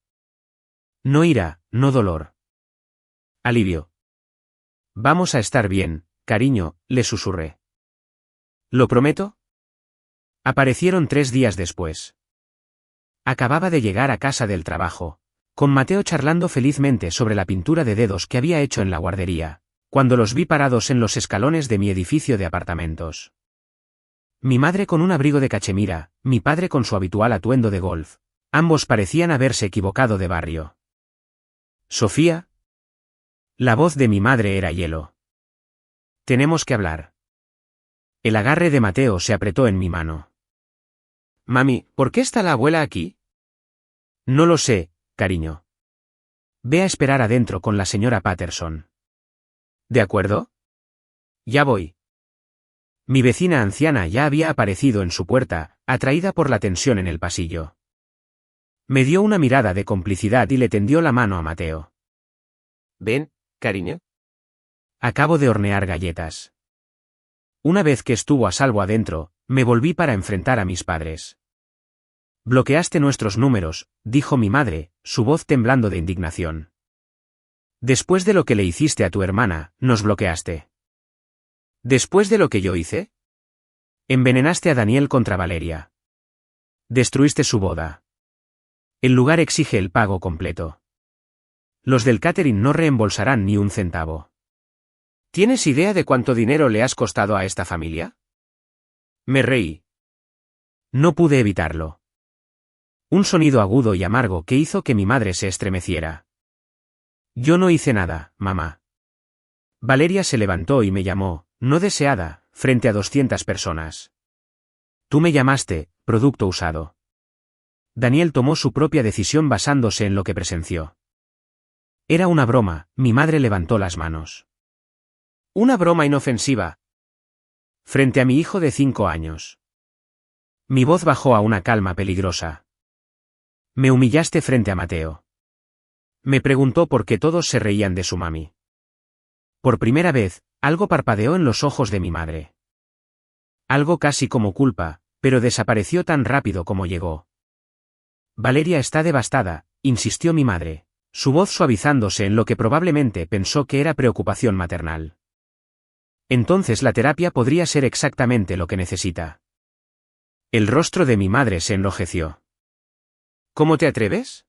No ira, no dolor. Alivio. Vamos a estar bien, cariño, le susurré. ¿Lo prometo? Aparecieron 3 días después. Acababa de llegar a casa del trabajo, con Mateo charlando felizmente sobre la pintura de dedos que había hecho en la guardería, cuando los vi parados en los escalones de mi edificio de apartamentos. Mi madre con un abrigo de cachemira, mi padre con su habitual atuendo de golf. Ambos parecían haberse equivocado de barrio. ¿Sofía? La voz de mi madre era hielo. Tenemos que hablar. El agarre de Mateo se apretó en mi mano. Mami, ¿por qué está la abuela aquí? No lo sé, cariño. Ve a esperar adentro con la señora Patterson. ¿De acuerdo? Ya voy. Mi vecina anciana ya había aparecido en su puerta, atraída por la tensión en el pasillo. Me dio una mirada de complicidad y le tendió la mano a Mateo. Ven, cariño. Acabo de hornear galletas. Una vez que estuvo a salvo adentro, me volví para enfrentar a mis padres. Bloqueaste nuestros números, dijo mi madre, su voz temblando de indignación. Después de lo que le hiciste a tu hermana, nos bloqueaste. ¿Después de lo que yo hice? Envenenaste a Daniel contra Valeria. Destruiste su boda. El lugar exige el pago completo. Los del catering no reembolsarán ni un centavo. ¿Tienes idea de cuánto dinero le has costado a esta familia? Me reí. No pude evitarlo. Un sonido agudo y amargo que hizo que mi madre se estremeciera. Yo no hice nada, mamá. Valeria se levantó y me llamó, no deseada, frente a 200 personas. Tú me llamaste, producto usado. Daniel tomó su propia decisión basándose en lo que presenció. Era una broma, mi madre levantó las manos. Una broma inofensiva. Frente a mi hijo de 5 años. Mi voz bajó a una calma peligrosa. Me humillaste frente a Mateo. Me preguntó por qué todos se reían de su mami. Por primera vez, algo parpadeó en los ojos de mi madre. Algo casi como culpa, pero desapareció tan rápido como llegó. Valeria está devastada, insistió mi madre, su voz suavizándose en lo que probablemente pensó que era preocupación maternal. Entonces la terapia podría ser exactamente lo que necesita. El rostro de mi madre se enrojeció. ¿Cómo te atreves?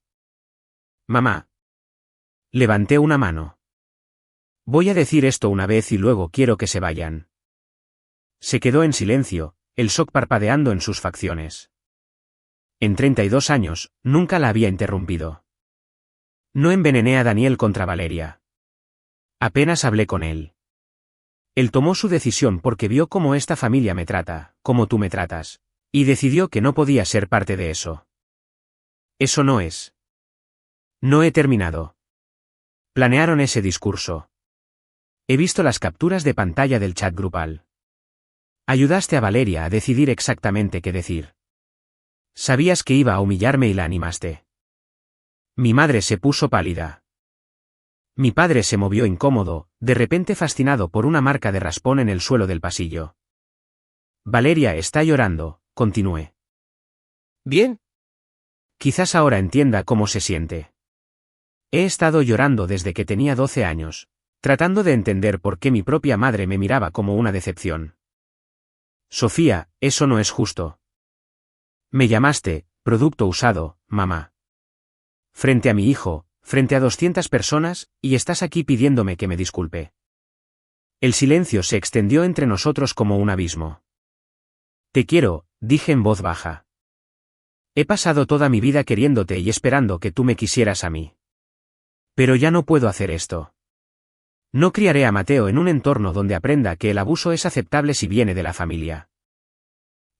Mamá. Levanté una mano. Voy a decir esto una vez y luego quiero que se vayan. Se quedó en silencio, el shock parpadeando en sus facciones. En 32 años, nunca la había interrumpido. No envenené a Daniel contra Valeria. Apenas hablé con él. Él tomó su decisión porque vio cómo esta familia me trata, como tú me tratas, y decidió que no podía ser parte de eso. Eso no es. No he terminado. Planearon ese discurso. He visto las capturas de pantalla del chat grupal. Ayudaste a Valeria a decidir exactamente qué decir. Sabías que iba a humillarme y la animaste. Mi madre se puso pálida. Mi padre se movió incómodo, de repente fascinado por una marca de raspón en el suelo del pasillo. Valeria está llorando, continué. Bien. Quizás ahora entienda cómo se siente. He estado llorando desde que tenía 12 años, tratando de entender por qué mi propia madre me miraba como una decepción. Sofía, eso no es justo. Me llamaste, producto usado, mamá. Frente a mi hijo, frente a 200 personas, y estás aquí pidiéndome que me disculpe. El silencio se extendió entre nosotros como un abismo. Te quiero, dije en voz baja. He pasado toda mi vida queriéndote y esperando que tú me quisieras a mí. Pero ya no puedo hacer esto. No criaré a Mateo en un entorno donde aprenda que el abuso es aceptable si viene de la familia.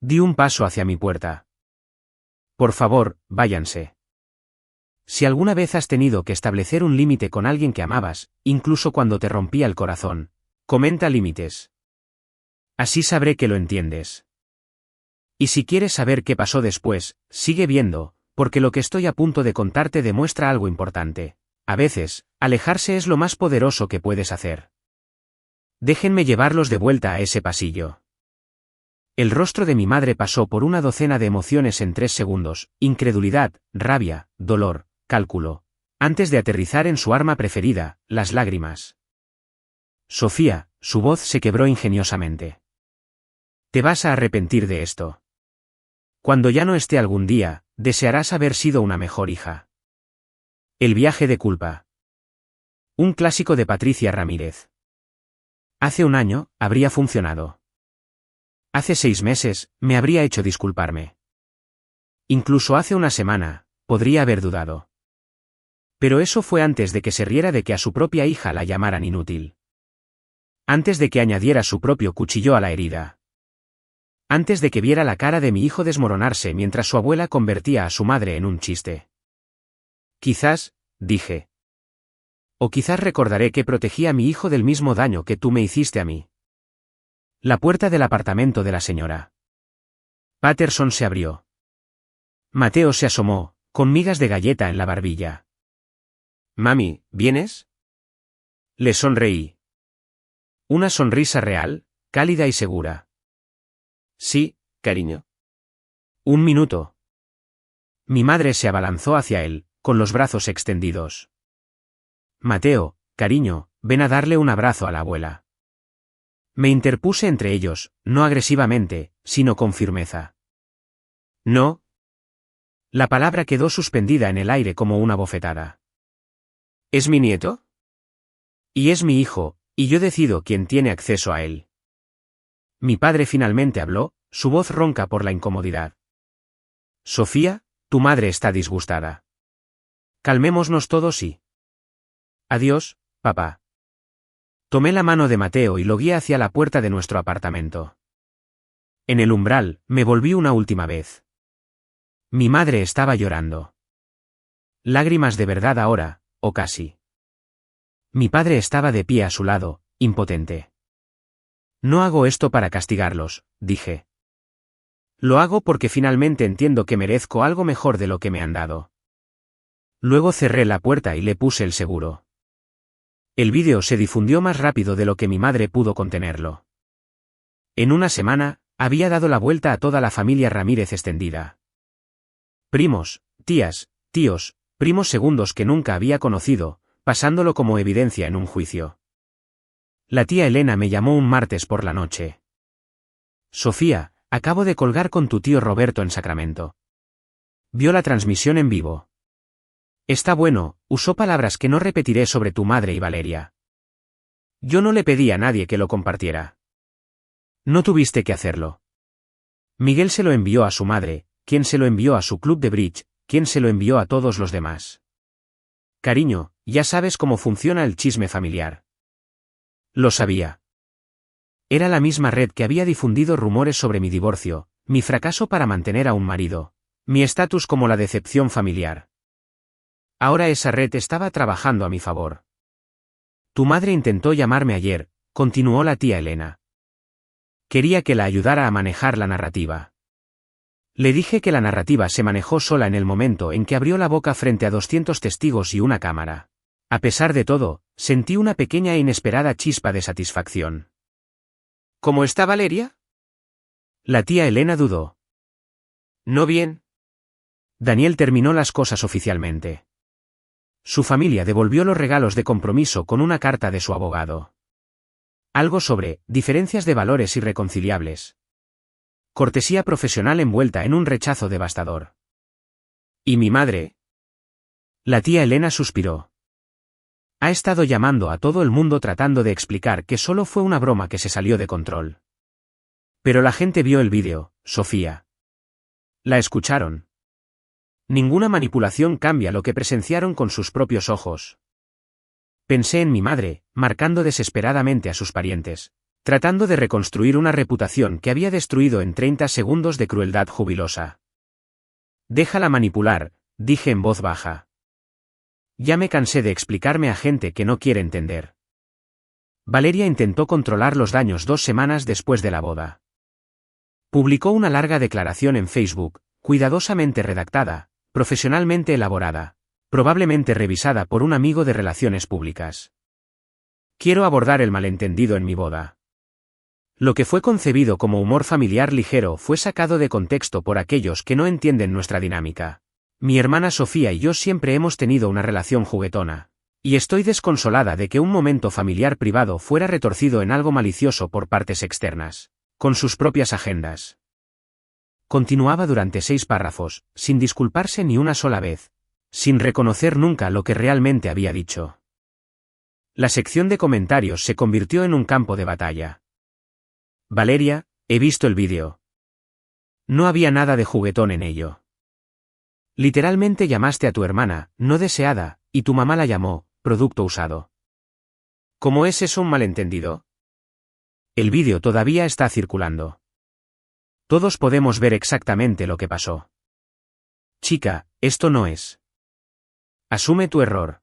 Di un paso hacia mi puerta. Por favor, váyanse. Si alguna vez has tenido que establecer un límite con alguien que amabas, incluso cuando te rompía el corazón, comenta límites. Así sabré que lo entiendes. Y si quieres saber qué pasó después, sigue viendo, porque lo que estoy a punto de contarte demuestra algo importante. A veces, alejarse es lo más poderoso que puedes hacer. Déjenme llevarlos de vuelta a ese pasillo. El rostro de mi madre pasó por una docena de emociones en 3 segundos, incredulidad, rabia, dolor, cálculo, antes de aterrizar en su arma preferida, las lágrimas. Sofía, su voz se quebró ingeniosamente. Te vas a arrepentir de esto. Cuando ya no esté algún día, desearás haber sido una mejor hija. El viaje de culpa. Un clásico de Patricia Ramírez. Hace un año, habría funcionado. Hace 6 meses, me habría hecho disculparme. Incluso hace una semana, podría haber dudado. Pero eso fue antes de que se riera de que a su propia hija la llamaran inútil. Antes de que añadiera su propio cuchillo a la herida. Antes de que viera la cara de mi hijo desmoronarse mientras su abuela convertía a su madre en un chiste. Quizás, dije. O quizás recordaré que protegí a mi hijo del mismo daño que tú me hiciste a mí. La puerta del apartamento de la señora Patterson se abrió. Mateo se asomó, con migas de galleta en la barbilla. Mami, ¿vienes? Le sonreí. Una sonrisa real, cálida y segura. Sí, cariño. Un minuto. Mi madre se abalanzó hacia él, con los brazos extendidos. Mateo, cariño, ven a darle un abrazo a la abuela. Me interpuse entre ellos, no agresivamente, sino con firmeza. No. La palabra quedó suspendida en el aire como una bofetada. ¿Es mi nieto? Y es mi hijo, y yo decido quién tiene acceso a él. Mi padre finalmente habló, su voz ronca por la incomodidad. Sofía, tu madre está disgustada. Calmémonos todos y... Adiós, papá. Tomé la mano de Mateo y lo guié hacia la puerta de nuestro apartamento. En el umbral, me volví una última vez. Mi madre estaba llorando. Lágrimas de verdad ahora, o casi. Mi padre estaba de pie a su lado, impotente. No hago esto para castigarlos, dije. Lo hago porque finalmente entiendo que merezco algo mejor de lo que me han dado. Luego cerré la puerta y le puse el seguro. El vídeo se difundió más rápido de lo que mi madre pudo contenerlo. En una semana, había dado la vuelta a toda la familia Ramírez extendida. Primos, tías, tíos, primos segundos que nunca había conocido, pasándolo como evidencia en un juicio. La tía Elena me llamó un martes por la noche. Sofía, acabo de colgar con tu tío Roberto en Sacramento. Vio la transmisión en vivo. Está bueno, usó palabras que no repetiré sobre tu madre y Valeria. Yo no le pedí a nadie que lo compartiera. No tuviste que hacerlo. Miguel se lo envió a su madre, quien se lo envió a su club de bridge, quien se lo envió a todos los demás. Cariño, ya sabes cómo funciona el chisme familiar. Lo sabía. Era la misma red que había difundido rumores sobre mi divorcio, mi fracaso para mantener a un marido, mi estatus como la decepción familiar. Ahora esa red estaba trabajando a mi favor. Tu madre intentó llamarme ayer, continuó la tía Elena. Quería que la ayudara a manejar la narrativa. Le dije que la narrativa se manejó sola en el momento en que abrió la boca frente a 200 testigos y una cámara. A pesar de todo, sentí una pequeña e inesperada chispa de satisfacción. ¿Cómo está Valeria? La tía Elena dudó. No bien. Daniel terminó las cosas oficialmente. Su familia devolvió los regalos de compromiso con una carta de su abogado. Algo sobre diferencias de valores irreconciliables. Cortesía profesional envuelta en un rechazo devastador. ¿Y mi madre? La tía Elena suspiró. Ha estado llamando a todo el mundo tratando de explicar que solo fue una broma que se salió de control. Pero la gente vio el vídeo, Sofía. La escucharon. Ninguna manipulación cambia lo que presenciaron con sus propios ojos. Pensé en mi madre, marcando desesperadamente a sus parientes, tratando de reconstruir una reputación que había destruido en 30 segundos de crueldad jubilosa. Déjala manipular, dije en voz baja. Ya me cansé de explicarme a gente que no quiere entender. Valeria intentó controlar los daños 2 semanas después de la boda. Publicó una larga declaración en Facebook, cuidadosamente redactada, profesionalmente elaborada, probablemente revisada por un amigo de relaciones públicas. Quiero abordar el malentendido en mi boda. Lo que fue concebido como humor familiar ligero fue sacado de contexto por aquellos que no entienden nuestra dinámica. Mi hermana Sofía y yo siempre hemos tenido una relación juguetona, y estoy desconsolada de que un momento familiar privado fuera retorcido en algo malicioso por partes externas, con sus propias agendas. Continuaba durante 6 párrafos, sin disculparse ni una sola vez, sin reconocer nunca lo que realmente había dicho. La sección de comentarios se convirtió en un campo de batalla. Valeria, he visto el vídeo. No había nada de juguetón en ello. Literalmente llamaste a tu hermana, no deseada, y tu mamá la llamó, producto usado. ¿Cómo es eso un malentendido? El vídeo todavía está circulando. Todos podemos ver exactamente lo que pasó. Chica, esto no es. Asume tu error.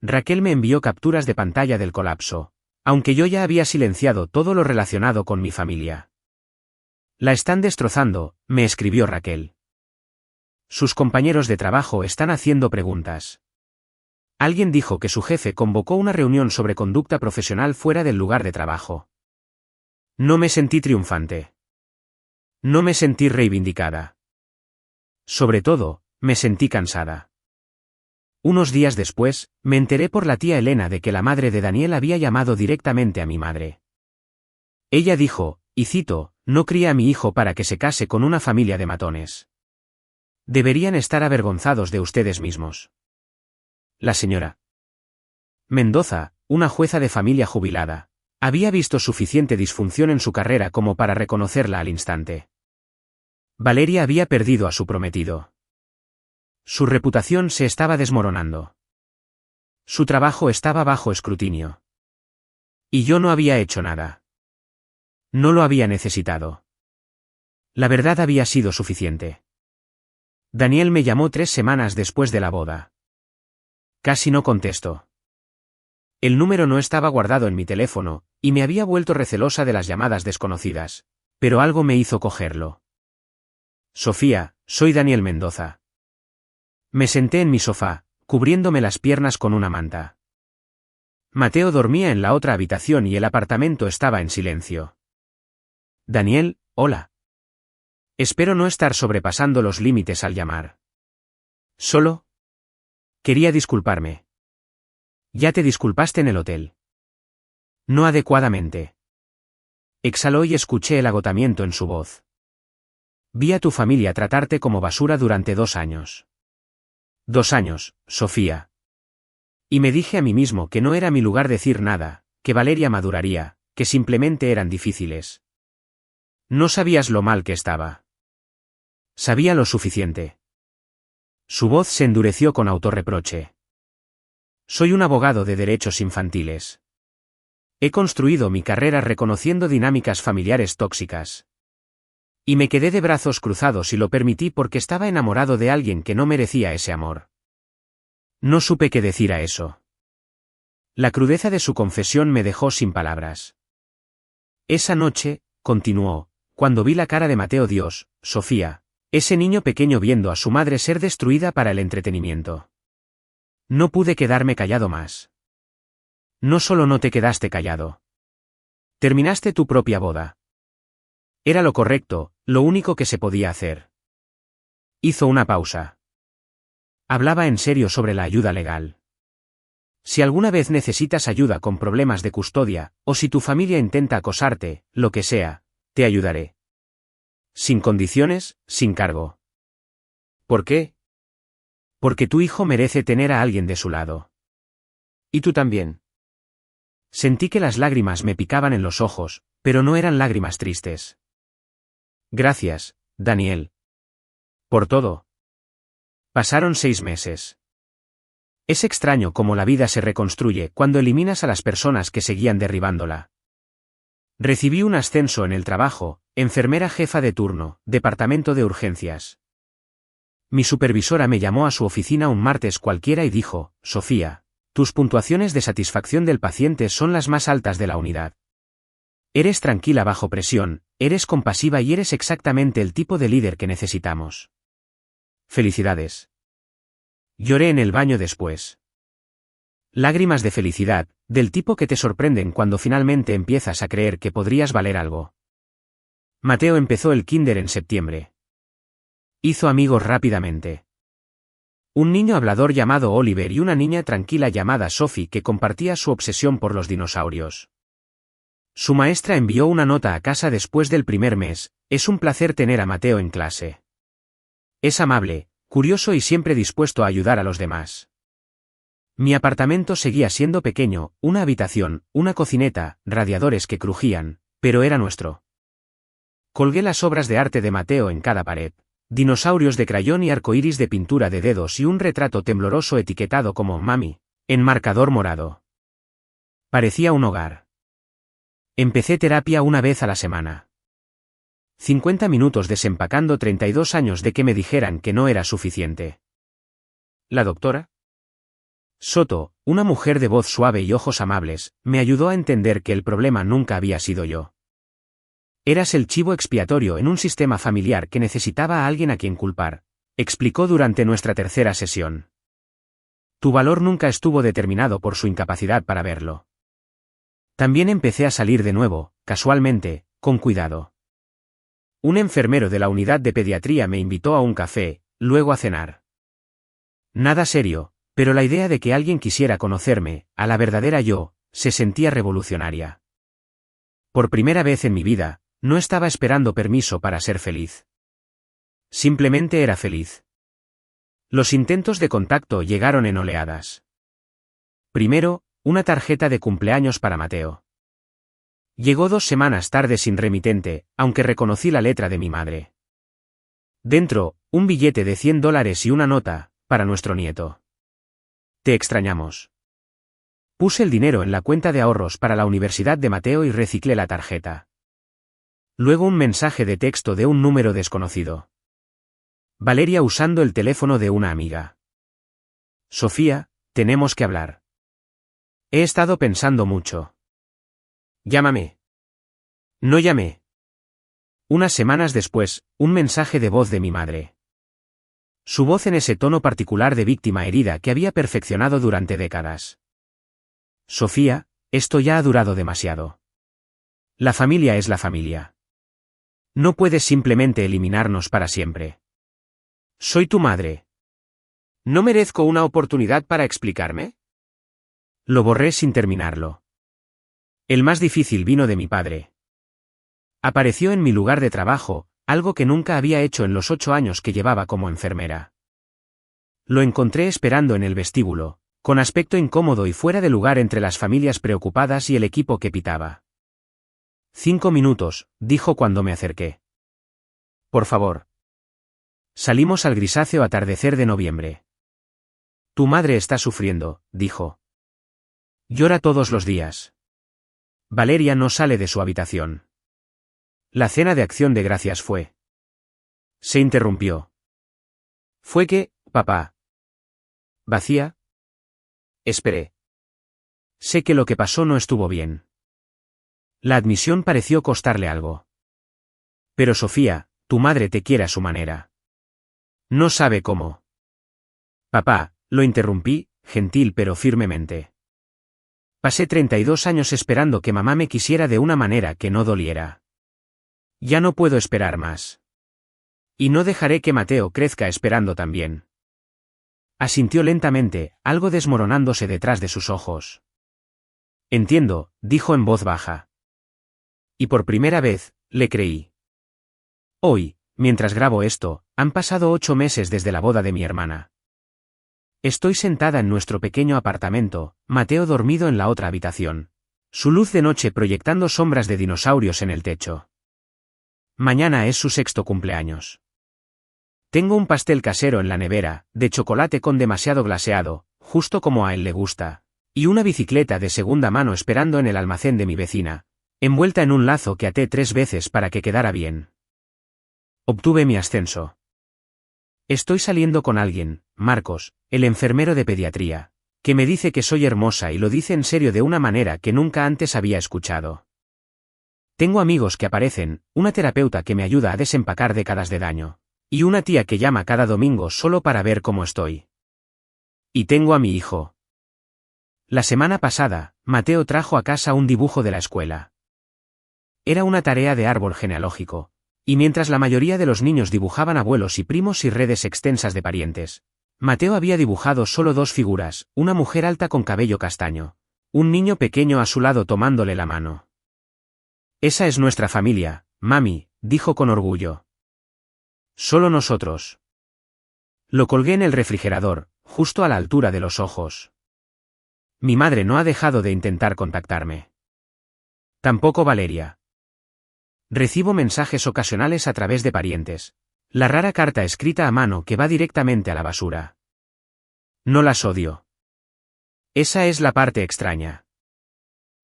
Raquel me envió capturas de pantalla del colapso, aunque yo ya había silenciado todo lo relacionado con mi familia. La están destrozando, me escribió Raquel. Sus compañeros de trabajo están haciendo preguntas. Alguien dijo que su jefe convocó una reunión sobre conducta profesional fuera del lugar de trabajo. No me sentí triunfante. No me sentí reivindicada. Sobre todo, me sentí cansada. Unos días después, me enteré por la tía Elena de que la madre de Daniel había llamado directamente a mi madre. Ella dijo, y cito, no cría a mi hijo para que se case con una familia de matones. Deberían estar avergonzados de ustedes mismos. La señora Mendoza, una jueza de familia jubilada, había visto suficiente disfunción en su carrera como para reconocerla al instante. Valeria había perdido a su prometido. Su reputación se estaba desmoronando. Su trabajo estaba bajo escrutinio. Y yo no había hecho nada. No lo había necesitado. La verdad había sido suficiente. Daniel me llamó 3 semanas después de la boda. Casi no contesto. El número no estaba guardado en mi teléfono, y me había vuelto recelosa de las llamadas desconocidas, pero algo me hizo cogerlo. Sofía, soy Daniel Mendoza. Me senté en mi sofá, cubriéndome las piernas con una manta. Mateo dormía en la otra habitación y el apartamento estaba en silencio. Daniel, hola. Espero no estar sobrepasando los límites al llamar. Solo quería disculparme. Ya te disculpaste en el hotel. No adecuadamente. Exhaló y escuché el agotamiento en su voz. Vi a tu familia tratarte como basura durante 2 años. 2 años, Sofía. Y me dije a mí mismo que no era mi lugar decir nada, que Valeria maduraría, que simplemente eran difíciles. No sabías lo mal que estaba. Sabía lo suficiente. Su voz se endureció con autorreproche. Soy un abogado de derechos infantiles. He construido mi carrera reconociendo dinámicas familiares tóxicas. Y me quedé de brazos cruzados y lo permití porque estaba enamorado de alguien que no merecía ese amor. No supe qué decir a eso. La crudeza de su confesión me dejó sin palabras. Esa noche, continuó, cuando vi la cara de Mateo Dios, Sofía, ese niño pequeño viendo a su madre ser destruida para el entretenimiento. No pude quedarme callado más. No solo no te quedaste callado. Terminaste tu propia boda. Era lo correcto, lo único que se podía hacer. Hizo una pausa. Hablaba en serio sobre la ayuda legal. Si alguna vez necesitas ayuda con problemas de custodia, o si tu familia intenta acosarte, lo que sea, te ayudaré. Sin condiciones, sin cargo. ¿Por qué? Porque tu hijo merece tener a alguien de su lado. Y tú también. Sentí que las lágrimas me picaban en los ojos, pero no eran lágrimas tristes. Gracias, Daniel. Por todo. Pasaron 6 meses. Es extraño cómo la vida se reconstruye cuando eliminas a las personas que seguían derribándola. Recibí un ascenso en el trabajo, enfermera jefa de turno, departamento de urgencias. Mi supervisora me llamó a su oficina un martes cualquiera y dijo: Sofía, tus puntuaciones de satisfacción del paciente son las más altas de la unidad. Eres tranquila bajo presión, eres compasiva y eres exactamente el tipo de líder que necesitamos. Felicidades. Lloré en el baño después. Lágrimas de felicidad, del tipo que te sorprenden cuando finalmente empiezas a creer que podrías valer algo. Mateo empezó el kinder en septiembre. Hizo amigos rápidamente. Un niño hablador llamado Oliver y una niña tranquila llamada Sophie que compartía su obsesión por los dinosaurios. Su maestra envió una nota a casa después del primer mes: es un placer tener a Mateo en clase. Es amable, curioso y siempre dispuesto a ayudar a los demás. Mi apartamento seguía siendo pequeño, una habitación, una cocineta, radiadores que crujían, pero era nuestro. Colgué las obras de arte de Mateo en cada pared. Dinosaurios de crayón y arcoíris de pintura de dedos y un retrato tembloroso etiquetado como Mami, en marcador morado. Parecía un hogar. Empecé terapia una vez a la semana. 50 minutos desempacando 32 años de que me dijeran que no era suficiente. La doctora Soto, una mujer de voz suave y ojos amables, me ayudó a entender que el problema nunca había sido yo. Eras el chivo expiatorio en un sistema familiar que necesitaba a alguien a quien culpar, explicó durante nuestra tercera sesión. Tu valor nunca estuvo determinado por su incapacidad para verlo. También empecé a salir de nuevo, casualmente, con cuidado. Un enfermero de la unidad de pediatría me invitó a un café, luego a cenar. Nada serio, pero la idea de que alguien quisiera conocerme, a la verdadera yo, se sentía revolucionaria. Por primera vez en mi vida, no estaba esperando permiso para ser feliz. Simplemente era feliz. Los intentos de contacto llegaron en oleadas. Primero, una tarjeta de cumpleaños para Mateo. Llegó 2 semanas tarde sin remitente, aunque reconocí la letra de mi madre. Dentro, un billete de $100 y una nota, para nuestro nieto. Te extrañamos. Puse el dinero en la cuenta de ahorros para la universidad de Mateo y reciclé la tarjeta. Luego un mensaje de texto de un número desconocido. Valeria usando el teléfono de una amiga. Sofía, tenemos que hablar. He estado pensando mucho. Llámame. No llamé. Unas semanas después, un mensaje de voz de mi madre. Su voz en ese tono particular de víctima herida que había perfeccionado durante décadas. Sofía, esto ya ha durado demasiado. La familia es la familia. No puedes simplemente eliminarnos para siempre. Soy tu madre. ¿No merezco una oportunidad para explicarme? Lo borré sin terminarlo. El más difícil vino de mi padre. Apareció en mi lugar de trabajo, algo que nunca había hecho en los 8 años que llevaba como enfermera. Lo encontré esperando en el vestíbulo, con aspecto incómodo y fuera de lugar entre las familias preocupadas y el equipo que pitaba. 5 minutos, dijo cuando me acerqué. Por favor. Salimos al grisáceo atardecer de noviembre. Tu madre está sufriendo, dijo. Llora todos los días. Valeria no sale de su habitación. La cena de acción de gracias fue. Se interrumpió. ¿Fue qué, papá? ¿Vacía? Esperé. Sé que lo que pasó no estuvo bien. La admisión pareció costarle algo. Pero Sofía, tu madre te quiere a su manera. No sabe cómo. Papá, lo interrumpí, gentil pero firmemente. Pasé 32 años esperando que mamá me quisiera de una manera que no doliera. Ya no puedo esperar más. Y no dejaré que Mateo crezca esperando también. Asintió lentamente, algo desmoronándose detrás de sus ojos. Entiendo, dijo en voz baja. Y por primera vez, le creí. Hoy, mientras grabo esto, han pasado 8 meses desde la boda de mi hermana. Estoy sentada en nuestro pequeño apartamento, Mateo dormido en la otra habitación. Su luz de noche proyectando sombras de dinosaurios en el techo. Mañana es su 6º cumpleaños. Tengo un pastel casero en la nevera, de chocolate con demasiado glaseado, justo como a él le gusta. Y una bicicleta de segunda mano esperando en el almacén de mi vecina, envuelta en un lazo que até 3 veces para que quedara bien. Obtuve mi ascenso. Estoy saliendo con alguien, Marcos, el enfermero de pediatría, que me dice que soy hermosa y lo dice en serio de una manera que nunca antes había escuchado. Tengo amigos que aparecen, una terapeuta que me ayuda a desempacar décadas de daño, y una tía que llama cada domingo solo para ver cómo estoy. Y tengo a mi hijo. La semana pasada, Mateo trajo a casa un dibujo de la escuela. Era una tarea de árbol genealógico, y mientras la mayoría de los niños dibujaban abuelos y primos y redes extensas de parientes, Mateo había dibujado solo 2 figuras, una mujer alta con cabello castaño, un niño pequeño a su lado tomándole la mano. Esa es nuestra familia, mami, dijo con orgullo. Solo nosotros. Lo colgué en el refrigerador, justo a la altura de los ojos. Mi madre no ha dejado de intentar contactarme. Tampoco Valeria. Recibo mensajes ocasionales a través de parientes. La rara carta escrita a mano que va directamente a la basura. No las odio. Esa es la parte extraña.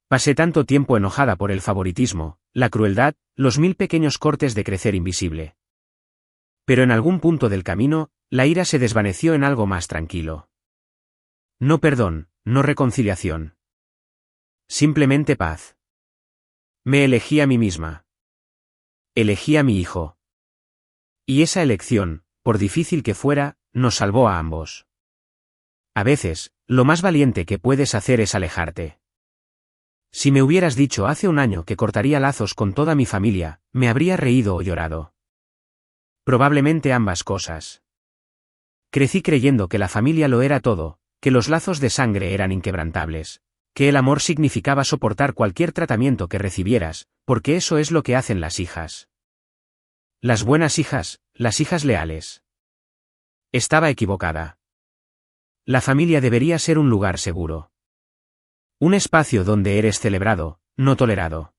Pasé tanto tiempo enojada por el favoritismo, la crueldad, los 1000 pequeños cortes de crecer invisible. Pero en algún punto del camino, la ira se desvaneció en algo más tranquilo. No perdón, no reconciliación. Simplemente paz. Me elegí a mí misma. Elegí a mi hijo. Y esa elección, por difícil que fuera, nos salvó a ambos. A veces, lo más valiente que puedes hacer es alejarte. Si me hubieras dicho hace un año que cortaría lazos con toda mi familia, me habría reído o llorado. Probablemente ambas cosas. Crecí creyendo que la familia lo era todo, que los lazos de sangre eran inquebrantables, que el amor significaba soportar cualquier tratamiento que recibieras, porque eso es lo que hacen las hijas. Las buenas hijas, las hijas leales. Estaba equivocada. La familia debería ser un lugar seguro. Un espacio donde eres celebrado, no tolerado.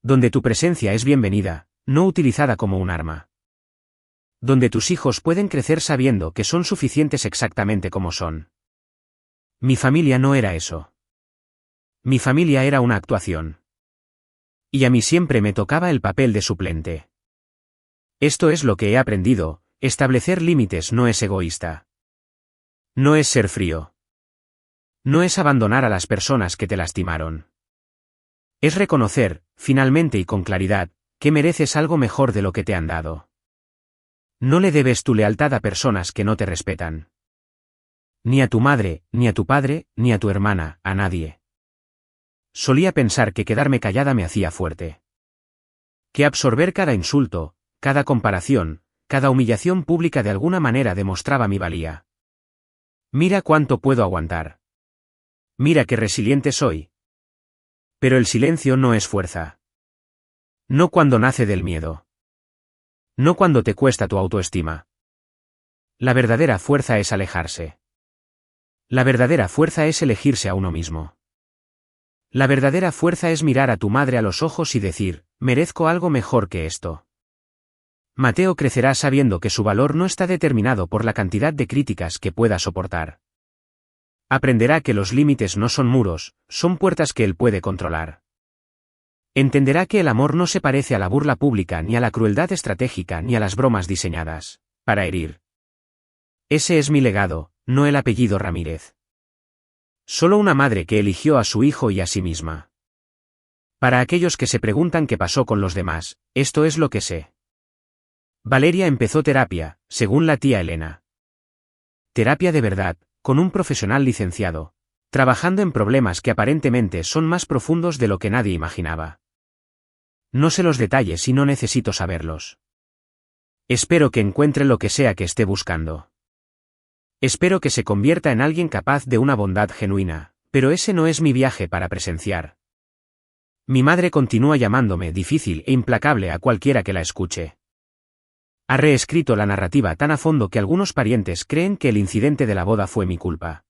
Donde tu presencia es bienvenida, no utilizada como un arma. Donde tus hijos pueden crecer sabiendo que son suficientes exactamente como son. Mi familia no era eso. Mi familia era una actuación. Y a mí siempre me tocaba el papel de suplente. Esto es lo que he aprendido, establecer límites no es egoísta. No es ser frío. No es abandonar a las personas que te lastimaron. Es reconocer, finalmente y con claridad, que mereces algo mejor de lo que te han dado. No le debes tu lealtad a personas que no te respetan. Ni a tu madre, ni a tu padre, ni a tu hermana, a nadie. Solía pensar que quedarme callada me hacía fuerte. Que absorber cada insulto, cada comparación, cada humillación pública de alguna manera demostraba mi valía. Mira cuánto puedo aguantar. Mira qué resiliente soy. Pero el silencio no es fuerza. No cuando nace del miedo. No cuando te cuesta tu autoestima. La verdadera fuerza es alejarse. La verdadera fuerza es elegirse a uno mismo. La verdadera fuerza es mirar a tu madre a los ojos y decir, merezco algo mejor que esto. Mateo crecerá sabiendo que su valor no está determinado por la cantidad de críticas que pueda soportar. Aprenderá que los límites no son muros, son puertas que él puede controlar. Entenderá que el amor no se parece a la burla pública ni a la crueldad estratégica ni a las bromas diseñadas para herir. Ese es mi legado, no el apellido Ramírez. Solo una madre que eligió a su hijo y a sí misma. Para aquellos que se preguntan qué pasó con los demás, esto es lo que sé. Valeria empezó terapia, según la tía Elena. Terapia de verdad, con un profesional licenciado, trabajando en problemas que aparentemente son más profundos de lo que nadie imaginaba. No sé los detalles y no necesito saberlos. Espero que encuentre lo que sea que esté buscando. Espero que se convierta en alguien capaz de una bondad genuina, pero ese no es mi viaje para presenciar. Mi madre continúa llamándome difícil e implacable a cualquiera que la escuche. Ha reescrito la narrativa tan a fondo que algunos parientes creen que el incidente de la boda fue mi culpa.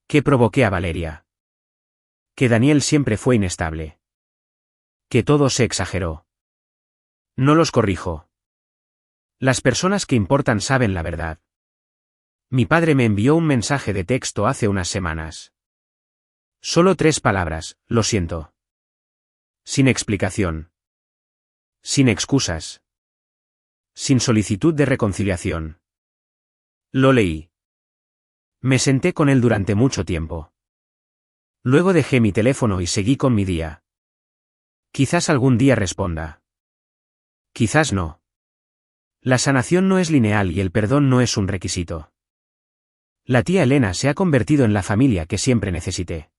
Que provoqué a Valeria. Que Daniel siempre fue inestable. Que todo se exageró. No los corrijo. Las personas que importan saben la verdad. Mi padre me envió un mensaje de texto hace unas semanas. Solo 3 palabras, lo siento. Sin explicación. Sin excusas. Sin solicitud de reconciliación. Lo leí. Me senté con él durante mucho tiempo. Luego dejé mi teléfono y seguí con mi día. Quizás algún día responda. Quizás no. La sanación no es lineal y el perdón no es un requisito. La tía Elena se ha convertido en la familia que siempre necesité.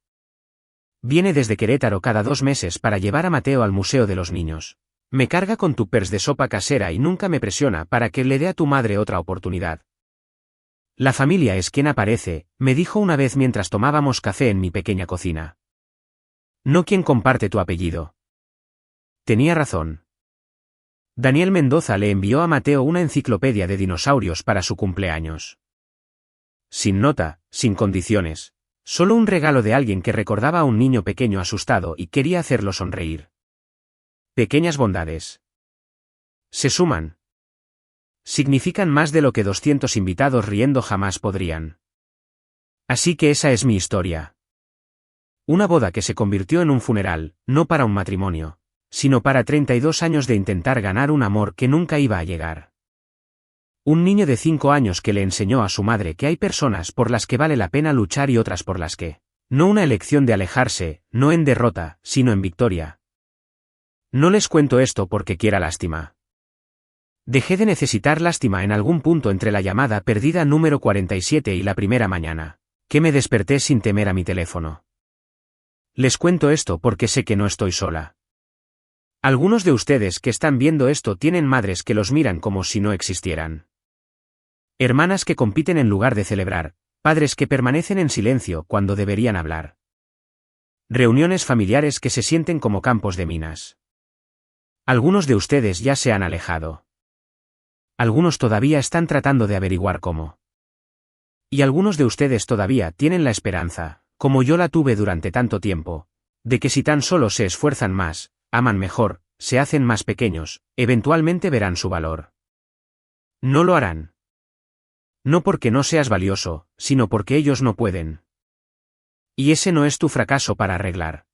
Viene desde Querétaro cada 2 meses para llevar a Mateo al Museo de los Niños. Me carga con tupers de sopa casera y nunca me presiona para que le dé a tu madre otra oportunidad. La familia es quien aparece, me dijo una vez mientras tomábamos café en mi pequeña cocina. No quien comparte tu apellido. Tenía razón. Daniel Mendoza le envió a Mateo una enciclopedia de dinosaurios para su cumpleaños. Sin nota, sin condiciones. Solo un regalo de alguien que recordaba a un niño pequeño asustado y quería hacerlo sonreír. Pequeñas bondades. Se suman. Significan más de lo que 200 invitados riendo jamás podrían. Así que esa es mi historia. Una boda que se convirtió en un funeral, no para un matrimonio, sino para 32 años de intentar ganar un amor que nunca iba a llegar. Un niño de 5 años que le enseñó a su madre que hay personas por las que vale la pena luchar y otras por las que, no una elección de alejarse, no en derrota, sino en victoria. No les cuento esto porque quiera lástima. Dejé de necesitar lástima en algún punto entre la llamada perdida número 47 y la primera mañana, que me desperté sin temer a mi teléfono. Les cuento esto porque sé que no estoy sola. Algunos de ustedes que están viendo esto tienen madres que los miran como si no existieran. Hermanas que compiten en lugar de celebrar, padres que permanecen en silencio cuando deberían hablar. Reuniones familiares que se sienten como campos de minas. Algunos de ustedes ya se han alejado. Algunos todavía están tratando de averiguar cómo. Y algunos de ustedes todavía tienen la esperanza, como yo la tuve durante tanto tiempo, de que si tan solo se esfuerzan más, aman mejor, se hacen más pequeños, eventualmente verán su valor. No lo harán. No porque no seas valioso, sino porque ellos no pueden. Y ese no es tu fracaso para arreglar.